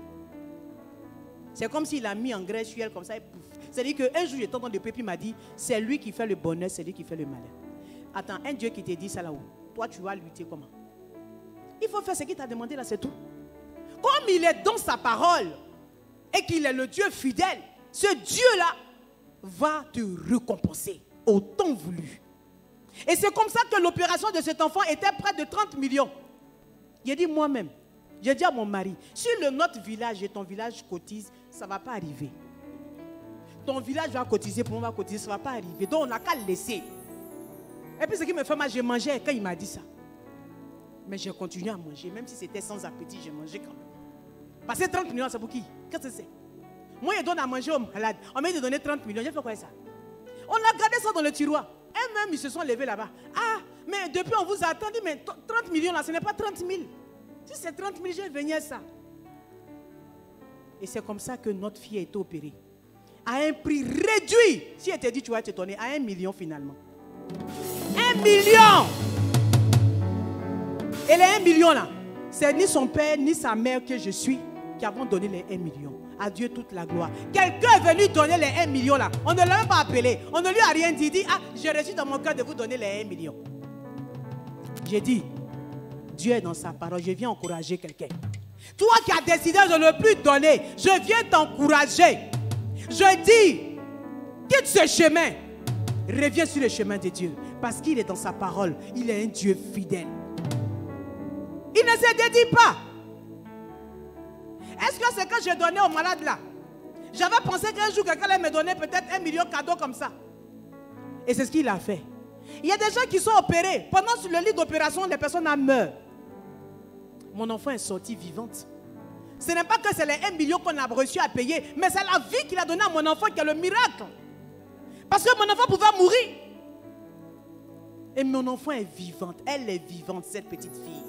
C'est comme s'il a mis en graisse sur elle comme ça et pouf. C'est-à-dire qu'un jour, j'étais en train de prier, puis il m'a dit, c'est lui qui fait le bonheur, c'est lui qui fait le malheur. Attends, un Dieu qui te dit ça là-haut, toi tu vas lutter comment? Il faut faire ce qu'il t'a demandé là, c'est tout. Comme il est dans sa parole et qu'il est le Dieu fidèle, ce Dieu-là va te récompenser au temps voulu. Et c'est comme ça que l'opération de cet enfant était près de 30 millions. J'ai dit moi-même, j'ai dit à mon mari, si notre village et ton village cotisent, ça ne va pas arriver. Ton village va cotiser, pour moi va cotiser, ça ne va pas arriver. Donc on n'a qu'à le laisser. Et puis ce qui me fait mal, j'ai mangé quand il m'a dit ça. Mais j'ai continué à manger, même si c'était sans appétit, j'ai mangé quand même. Parce que 30 millions, c'est pour qui? Qu'est-ce que c'est? Moi, je donne à manger aux malades. On m'a dit de donner 30 millions, j'ai fait quoi ça? On a gardé ça dans le tiroir. Et même, ils se sont levés là-bas. Ah, mais depuis, on vous a attendu, mais 30 millions là, ce n'est pas 30 000. Si c'est 30 000, je vais venir ça. Et c'est comme ça que notre fille a été opérée. À un prix réduit. Si elle te dit, tu vas te donner à 1 million finalement. 1 million! Et les 1 million là, c'est ni son père, ni sa mère que je suis qui avons donné les 1 million. À Dieu toute la gloire. Quelqu'un est venu donner les 1 million là. On ne l'a même pas appelé. On ne lui a rien dit. Il dit, ah, j'ai reçu dans mon cœur de vous donner les 1 million. J'ai dit, Dieu est dans sa parole. Je viens encourager quelqu'un. Toi qui as décidé de ne plus donner, je viens t'encourager. Je dis, quitte ce chemin. Reviens sur le chemin de Dieu. Parce qu'il est dans sa parole. Il est un Dieu fidèle. Il ne se dédie pas. Est-ce que c'est que j'ai donné aux malades là? J'avais pensé qu'un jour quelqu'un allait me donner peut-être 1 million de cadeaux comme ça. Et c'est ce qu'il a fait. Il y a des gens qui sont opérés. Pendant le lit d'opération, les personnes meurent. Mon enfant est sorti vivante. Ce n'est pas que c'est les 1 million qu'on a reçu à payer, mais c'est la vie qu'il a donnée à mon enfant qui est le miracle. Parce que mon enfant pouvait mourir. Et mon enfant est vivante. Elle est vivante, cette petite fille.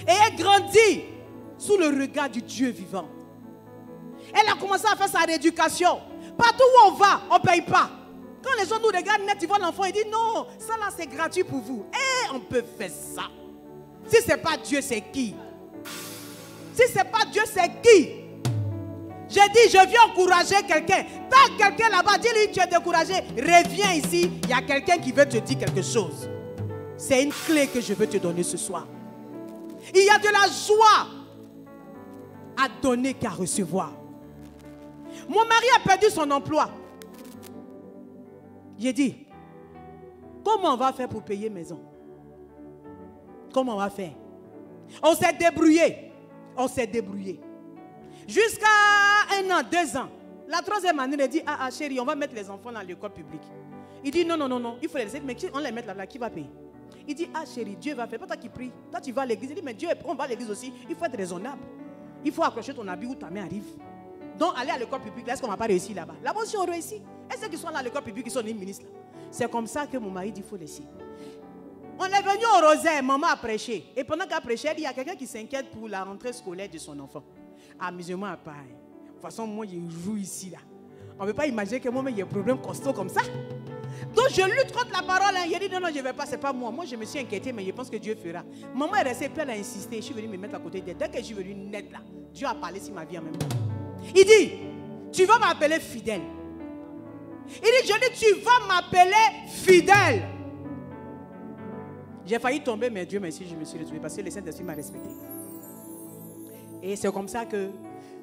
Et elle grandit sous le regard du Dieu vivant. Elle a commencé à faire sa rééducation. Partout où on va, on ne paye pas. Quand les gens nous regardent net, ils voient l'enfant et disent non, ça là c'est gratuit pour vous. Et on peut faire ça. Si ce n'est pas Dieu, c'est qui? Si ce n'est pas Dieu, c'est qui? J'ai dit, je viens encourager quelqu'un. Tant quelqu'un là-bas, dis-lui, tu es découragé. Reviens ici, il y a quelqu'un qui veut te dire quelque chose. C'est une clé que je veux te donner ce soir. Il y a de la joie à donner qu'à recevoir. Mon mari a perdu son emploi. J'ai dit, comment on va faire pour payer maison? Comment on va faire? On s'est débrouillé. On s'est débrouillé. Jusqu'à 1 an, 2 ans. La 3e année, il dit, ah chérie, on va mettre les enfants dans l'école publique. Il dit, non, il faut les laisser. Mais on les met là-bas, qui va payer? Il dit, ah chérie, Dieu va faire. Pas toi qui prie. Toi, tu vas à l'église. Il dit, mais Dieu, on va à l'église aussi. Il faut être raisonnable. Il faut accrocher ton habit où ta main arrive. Donc, aller à l'école publique, est-ce qu'on va pas réussir là-bas? Là-bas aussi, on réussit. Et ceux qui sont là à l'école publique, ils sont les ministres. C'est comme ça que mon mari dit, il faut laisser. On est venu au rosaire, maman a prêché. Et pendant qu'elle prêchait, il y a quelqu'un qui s'inquiète pour la rentrée scolaire de son enfant. Amusement à part. De toute façon, moi, je joue ici, là. On ne peut pas imaginer que moi-même, il y a un problème costaud comme ça. Donc, je lutte contre la parole. Hein. Il a dit, non, je ne vais pas, ce n'est pas moi. Moi, je me suis inquiété, mais je pense que Dieu fera. Maman est restée, puis elle a insisté. Je suis venue me mettre à côté d'elle. Dès que je suis venue net, là, Dieu a parlé sur ma vie en même temps. Il dit, tu vas m'appeler fidèle. Il dit, je dis, tu vas m'appeler fidèle. J'ai failli tomber, mais Dieu merci, je me suis retrouvé parce que le Saint-Esprit m'a respecté. Et c'est comme ça que,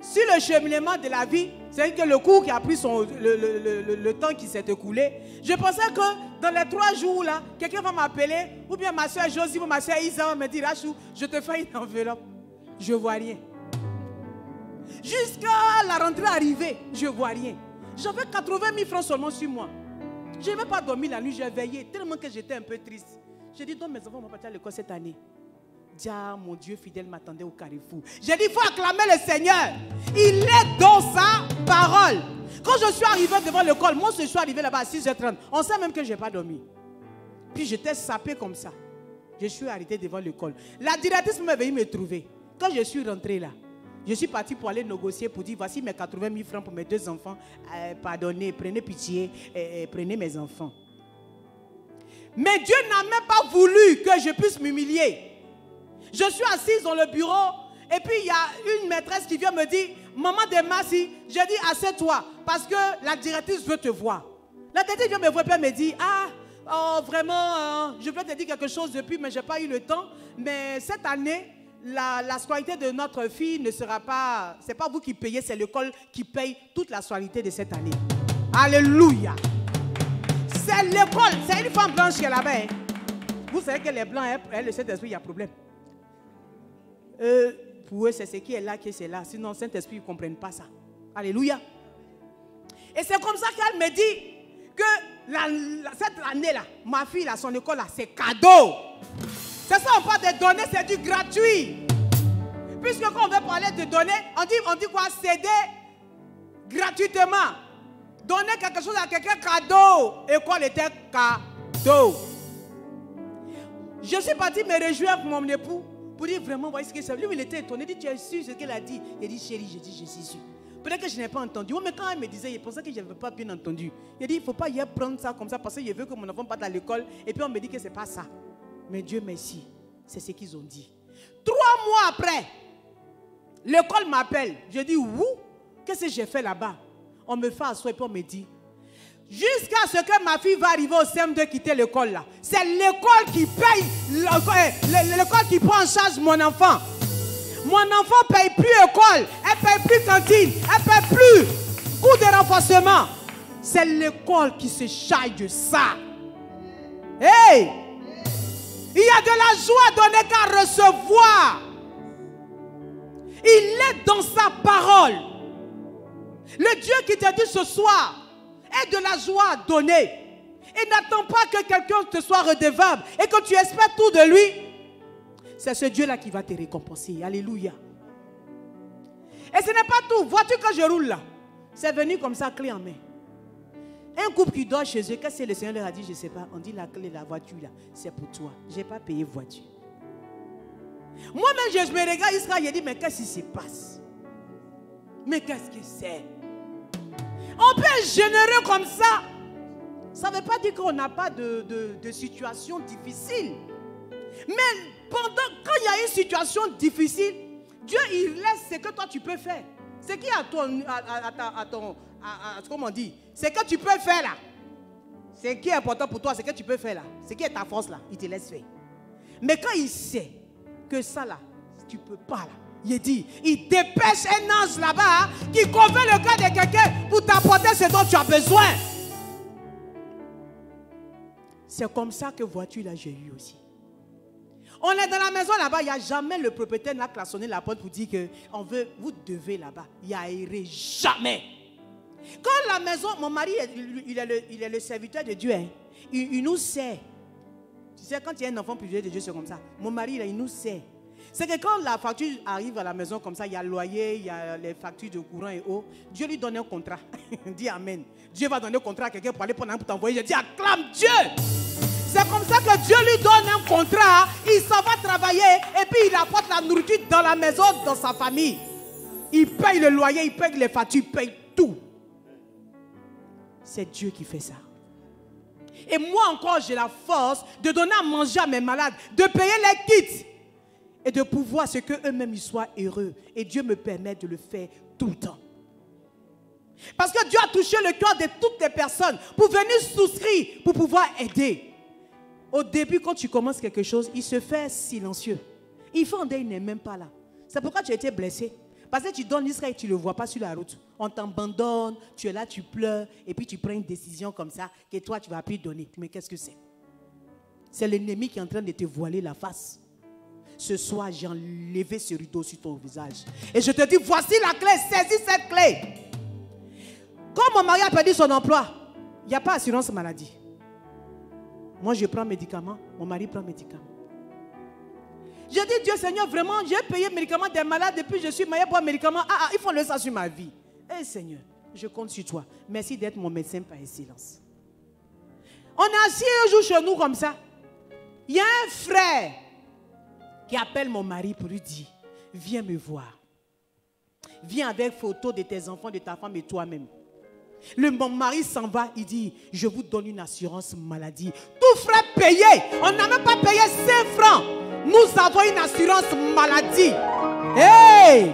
sur le cheminement de la vie, c'est que le cours qui a pris le temps qui s'est écoulé, je pensais que dans les 3 jours là, quelqu'un va m'appeler, ou bien ma soeur Josie ou ma soeur Isa va me dire, Rachou, je te fais une enveloppe. Je ne vois rien. Jusqu'à la rentrée arrivée, je ne vois rien. J'avais 80 000 francs seulement sur moi. Je n'avais pas dormi la nuit, j'ai veillé tellement que j'étais un peu triste. J'ai dit, donc mes enfants vont partir à l'école cette année. Dia, mon Dieu fidèle m'attendait au carrefour. J'ai dit, il faut acclamer le Seigneur. Il est dans sa parole. Quand je suis arrivé devant l'école, moi je suis arrivé là-bas à 6h30. On sait même que je n'ai pas dormi. Puis j'étais sapé comme ça. Je suis arrêté devant l'école. La directrice m'est venue me trouver. Quand je suis rentré là, je suis parti pour aller négocier pour dire, voici mes 80 000 francs pour mes 2 enfants. Pardonnez, prenez pitié, prenez mes enfants. Mais Dieu n'a même pas voulu que je puisse m'humilier. Je suis assise dans le bureau et puis il y a une maîtresse qui vient me dire, maman de Massi, je dis assieds-toi parce que la directrice veut te voir. La directrice vient me voir et me dit, vraiment, je voulais te dire quelque chose depuis mais je n'ai pas eu le temps. Mais cette année, la scolarité de notre fille ne sera pas, ce n'est pas vous qui payez, c'est l'école qui paye toute la scolarité de cette année. Alléluia. C'est l'école, c'est une femme blanche qui est là-bas. Hein. Vous savez que les blancs, le Saint-Esprit, il y a problème. Pour eux, c'est ce qui est là, qui est là. Sinon, le Saint-Esprit, ils ne comprennent pas ça. Alléluia. Et c'est comme ça qu'elle me dit que cette année-là, ma fille, là, son école, là, c'est cadeau. C'est ça, on parle de donner, c'est du gratuit. Puisque quand on veut parler de donner, on dit quoi? Céder gratuitement. Donner quelque chose à quelqu'un, cadeau. École était cadeau. Je suis parti me réjouir pour mon époux. Pour dire vraiment, voyez ce que c'est. Lui, il était étonné. Il dit, tu es sûr ce qu'elle a dit? Il dit, chérie, je suis sûr. Peut-être que je n'ai pas entendu. Mais quand elle me disait, il pensait que je n'avais pas bien entendu. Il dit, il ne faut pas y prendre ça comme ça parce que je veux que mon enfant parte à l'école. Et puis on me dit que ce n'est pas ça. Mais Dieu merci. C'est ce qu'ils ont dit. 3 mois après, l'école m'appelle. Je dis, qu'est-ce que j'ai fait là-bas? On me fait asseoir et puis on me dit, Jusqu'à ce que ma fille va arriver au CM2 quitter l'école là. C'est l'école qui paye, l'école qui prend en charge mon enfant. Mon enfant ne paye plus école, elle ne paye plus cantine, elle ne paye plus cours de renforcement. C'est l'école qui se charge de ça. Hey! Il y a de la joie donnée qu'à recevoir. Il est dans sa parole. Le Dieu qui t'a dit ce soir est de la joie à donner. Et n'attends pas que quelqu'un te soit redevable et que tu espères tout de lui. C'est ce Dieu-là qui va te récompenser. Alléluia. Et ce n'est pas tout. Vois-tu quand je roule là? C'est venu comme ça, clé en main. Un couple qui dort chez eux, qu'est-ce que le Seigneur leur a dit? Je ne sais pas. On dit la clé de la voiture là, c'est pour toi. Je n'ai pas payé voiture. Moi-même, je me regarde Israël, je dis, mais qu'est-ce qui se passe? Mais qu'est-ce que c'est? On peut être généreux comme ça. Ça ne veut pas dire qu'on n'a pas de situation difficile. Mais quand il y a une situation difficile, Dieu il laisse ce que toi tu peux faire. Ce qui est à ton comment on dit, ce que tu peux faire là. Ce qui est important pour toi, ce que tu peux faire là. Ce qui est ta force là, il te laisse faire. Mais quand il sait que ça là, tu ne peux pas là. Il dit, il dépêche un ange là-bas qui convainc le cœur de quelqu'un pour t'apporter ce dont tu as besoin. C'est comme ça que vois-tu là, j'ai eu aussi. On est dans la maison là-bas, il n'y a jamais le propriétaire n'a klaxonné la porte pour dire que on veut, vous devez là-bas. Il n'y a jamais. Quand la maison, mon mari, il est le serviteur de Dieu. Hein. Il nous sait. Tu sais, quand il y a un enfant privilégié de Dieu, c'est comme ça. Mon mari, il nous sait. C'est que quand la facture arrive à la maison comme ça, il y a le loyer, il y a les factures de courant et eau, Dieu lui donne un contrat. Dis Amen. Dieu va donner un contrat à quelqu'un pour aller pour t'envoyer. Je dis acclame Dieu. C'est comme ça que Dieu lui donne un contrat, il s'en va travailler et puis il apporte la nourriture dans la maison, dans sa famille. Il paye le loyer, il paye les factures, il paye tout. C'est Dieu qui fait ça. Et moi encore, j'ai la force de donner à manger à mes malades, de payer les kits et de pouvoir ce qu'eux-mêmes soient heureux. Et Dieu me permet de le faire tout le temps. Parce que Dieu a touché le cœur de toutes les personnes pour venir souscrire, pour pouvoir aider. Au début, quand tu commences quelque chose, il se fait silencieux. Il fait en deuil, il n'est même pas là. C'est pourquoi tu as été blessé. Parce que tu donnes l'Israël et tu ne le vois pas sur la route. On t'abandonne, tu es là, tu pleures, et puis tu prends une décision comme ça, que toi, tu ne vas plus donner. Mais qu'est-ce que c'est? C'est l'ennemi qui est en train de te voiler la face. Ce soir, j'ai enlevé ce rideau sur ton visage. Et je te dis, voici la clé, saisis cette clé. Quand mon mari a perdu son emploi, il n'y a pas d'assurance maladie. Moi, je prends médicaments, mon mari prend médicaments. Je dis, Dieu Seigneur, vraiment, j'ai payé médicaments des malades depuis que je suis marié pour un médicament. Ils font le ça sur ma vie. Eh Seigneur, je compte sur toi. Merci d'être mon médecin par excellence. On est assis un jour chez nous comme ça. Il y a un frère qui appelle mon mari pour lui dire, viens me voir. Viens avec photo de tes enfants, de ta femme et toi-même. Mon mari s'en va, il dit, je vous donne une assurance maladie. Tout frais payé, on n'a même pas payé 5 francs. Nous avons une assurance maladie. Hey!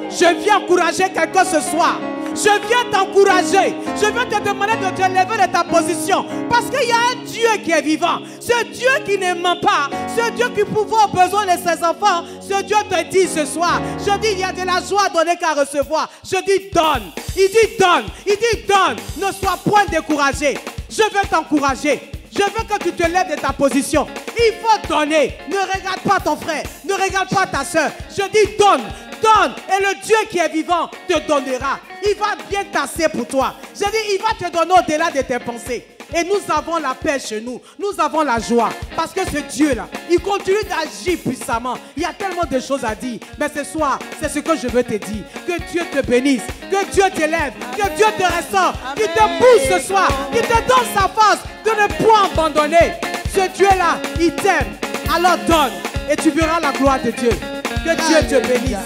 Je viens encourager quelqu'un ce soir. Je viens t'encourager. Je viens te demander de te lever de ta position. Parce qu'il y a un Dieu qui est vivant. Ce Dieu qui ne ment pas. Ce Dieu qui pourvoit aux besoins de ses enfants. Ce Dieu te dit ce soir. Je dis, il y a de la joie à donner qu'à recevoir. Je dis, donne. Il dit, donne. Il dit, donne. Ne sois point découragé. Je veux t'encourager. Je veux que tu te lèves de ta position. Il faut donner. Ne regarde pas ton frère. Ne regarde pas ta soeur. Je dis, donne. Donne. Et le Dieu qui est vivant te donnera. Il va bien tasser pour toi. Je dis, il va te donner au-delà de tes pensées. Et nous avons la paix chez nous. Nous avons la joie. Parce que ce Dieu-là, il continue d'agir puissamment. Il y a tellement de choses à dire. Mais ce soir, c'est ce que je veux te dire. Que Dieu te bénisse. Que Dieu t'élève. Que Dieu te restaure. Qu'il te pousse ce soir. Qu'il te donne sa force de ne point abandonner. Ce Dieu-là, il t'aime. Alors donne. Et tu verras la gloire de Dieu. Que Dieu te bénisse.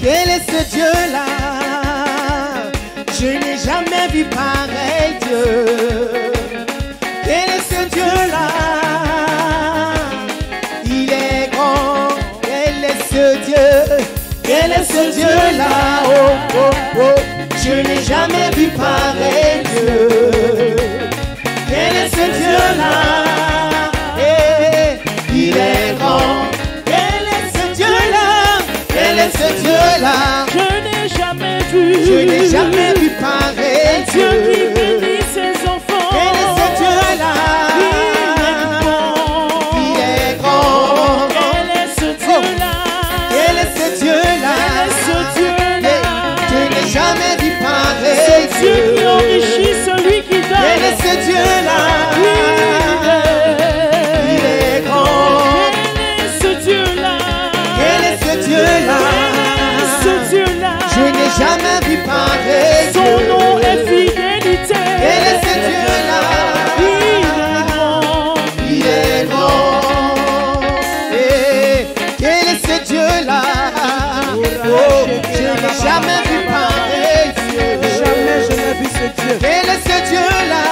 Quel est ce Dieu-là? Je n'ai jamais vu pareil Dieu. Quel est ce Dieu-là? Il est grand. Quel est ce pareil Dieu. Quel est ce Dieu-là? Il est grand. Quel est ce Dieu-là? Quel est ce Dieu-là? Je n'ai jamais vu. Je n'ai jamais vu pareil Dieu qui Dieu. bénit ses enfants. Quel est ce Dieu-là? Il est grand. Quel est ce Dieu-là? Quel est ce Dieu-là? Quel est ce Dieu-là? Je n'ai jamais vu pareil Ce Dieu qui enrichit celui qui donne. Quel est ce Dieu-là? Il est grand. Quel est ce Dieu-là? Quel est ce Dieu-là? Ce Dieu-là. Je n'ai jamais vu pareil Son Dieu. nom est fidélité. Quel est ce Dieu-là? Il est grand. Quel est ce Dieu-là? Oh, je n'ai jamais vu pareil Dieu. Jamais je n'ai vu ce Dieu. Quel est ce Dieu-là?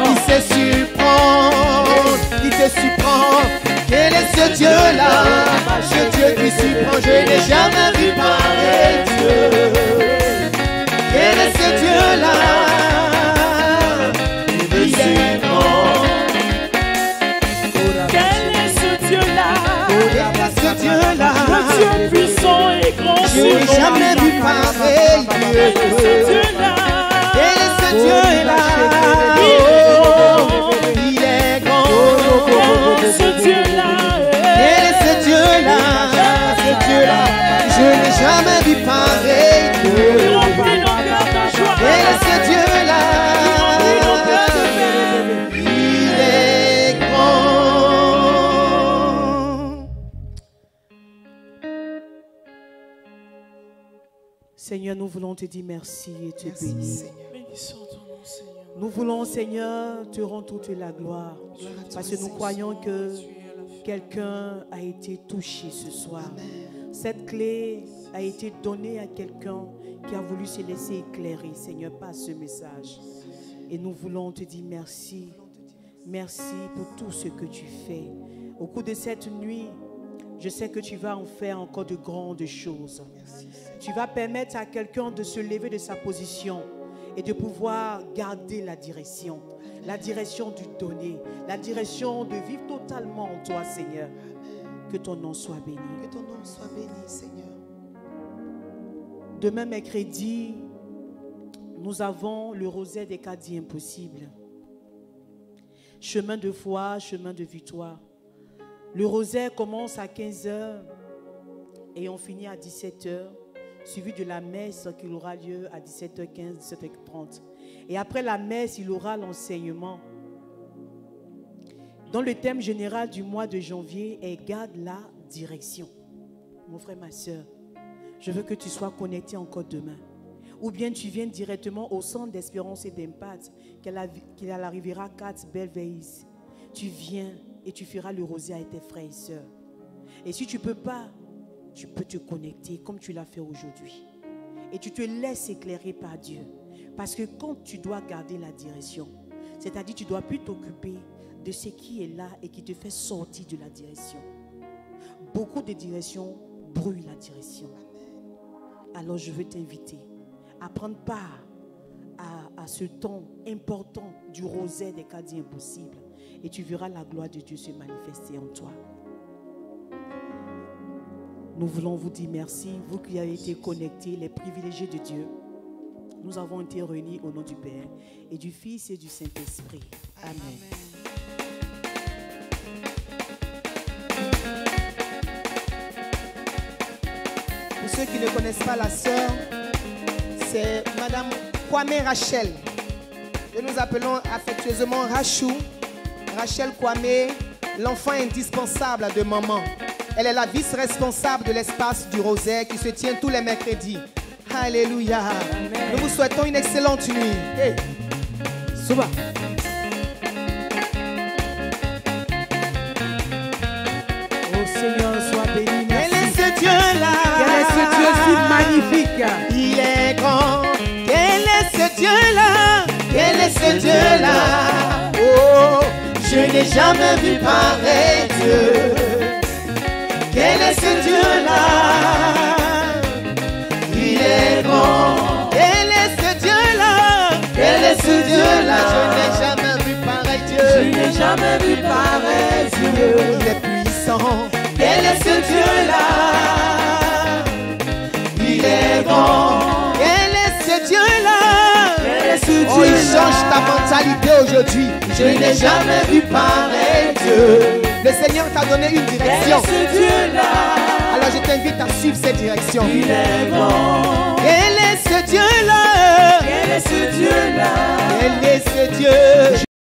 Il sait surprendre, il te surprend. Quel est ce Dieu-là? Ce Dieu qui surprend, je n'ai jamais vu pareil Dieu. Quel est ce Dieu-là? Il est grand. Quel est ce Dieu-là? Quel est ce Dieu-là? Le Dieu puissant et grand. Je n'ai jamais vu pareil Dieu. Quel est ce Dieu-là? Quel est ce Dieu-là? Oh, il est grand. Ce Dieu-là. Quel est ce Dieu-là? Ce Dieu-là, je n'ai jamais vu pareil Dieu. Remplis nos cœurs de joie. Quel est ce Dieu-là? Remplis nos cœurs de paix. Il est grand. Seigneur, nous voulons te dire merci et te bénir. Bénissons ton nom, Seigneur. Nous voulons, Seigneur, te rendre toute la gloire. Parce que nous croyons que quelqu'un a été touché ce soir. Cette clé a été donnée à quelqu'un qui a voulu se laisser éclairer, Seigneur, par ce message. Et nous voulons te dire merci. Merci pour tout ce que tu fais. Au cours de cette nuit, je sais que tu vas en faire encore de grandes choses. Tu vas permettre à quelqu'un de se lever de sa position et de pouvoir garder la direction du donner, la direction de vivre totalement en toi, Seigneur. Que ton nom soit béni. Que ton nom soit béni, Seigneur. Demain, mercredi, nous avons le rosaire des caddies impossibles. Chemin de foi, chemin de victoire. Le rosaire commence à 15h et on finit à 17h, suivi de la messe qui aura lieu à 17h15, 17h30. Et après la messe, il aura l'enseignement. Dans le thème général du mois de janvier est « Garde la direction ». Mon frère, ma soeur, je veux que tu sois connecté encore demain. Ou bien tu viens directement au centre d'espérance et d'impact qu'il arrivera 4 belles veilles. Tu viens et tu feras le rosé avec tes frères et sœurs. Et si tu ne peux pas, tu peux te connecter comme tu l'as fait aujourd'hui. Et tu te laisses éclairer par Dieu. Parce que quand tu dois garder la direction, c'est-à-dire tu ne dois plus t'occuper de ce qui est là et qui te fait sortir de la direction. Beaucoup de directions brouillent la direction. Alors je veux t'inviter à prendre part à ce temps important du rosaire des caddies impossibles. Et tu verras la gloire de Dieu se manifester en toi. Nous voulons vous dire merci, vous qui avez été connectés, les privilégiés de Dieu. Nous avons été réunis au nom du Père et du Fils et du Saint-Esprit. Amen. Pour ceux qui ne connaissent pas la sœur, c'est Madame Kwame Rachel. Et nous appelons affectueusement Rachou. Rachel Kwame, l'enfant indispensable de maman. Elle est la vice-responsable de l'espace du rosaire qui se tient tous les mercredis. Alléluia. Amen. Nous vous souhaitons une excellente nuit. Hey. Souvent. Oh Seigneur, sois béni. Quel est ce Dieu-là? Quel est ce Dieu si magnifique? Il est grand. Quel est ce Dieu-là? Quel est ce Dieu-là? Oh, je n'ai jamais vu pareil Dieu. Quel est ce Dieu-là? Il est grand. Quel est Je n'ai jamais vu pareil Je Dieu. n'ai jamais vu pareil Dieu. Il est puissant. Quel est ce Dieu-là? Il est grand. Quel est ce Dieu-là? Quel est ce Oh, il Dieu-là? change ta mentalité aujourd'hui. Je n'ai jamais vu pareil Dieu. Le Seigneur t'a donné une Quel est direction. ce Dieu-là? Alors je t'invite à suivre cette direction. Il est grand. Quel est ce Dieu-là? Quel est ce Dieu-là? Quel est ce Dieu?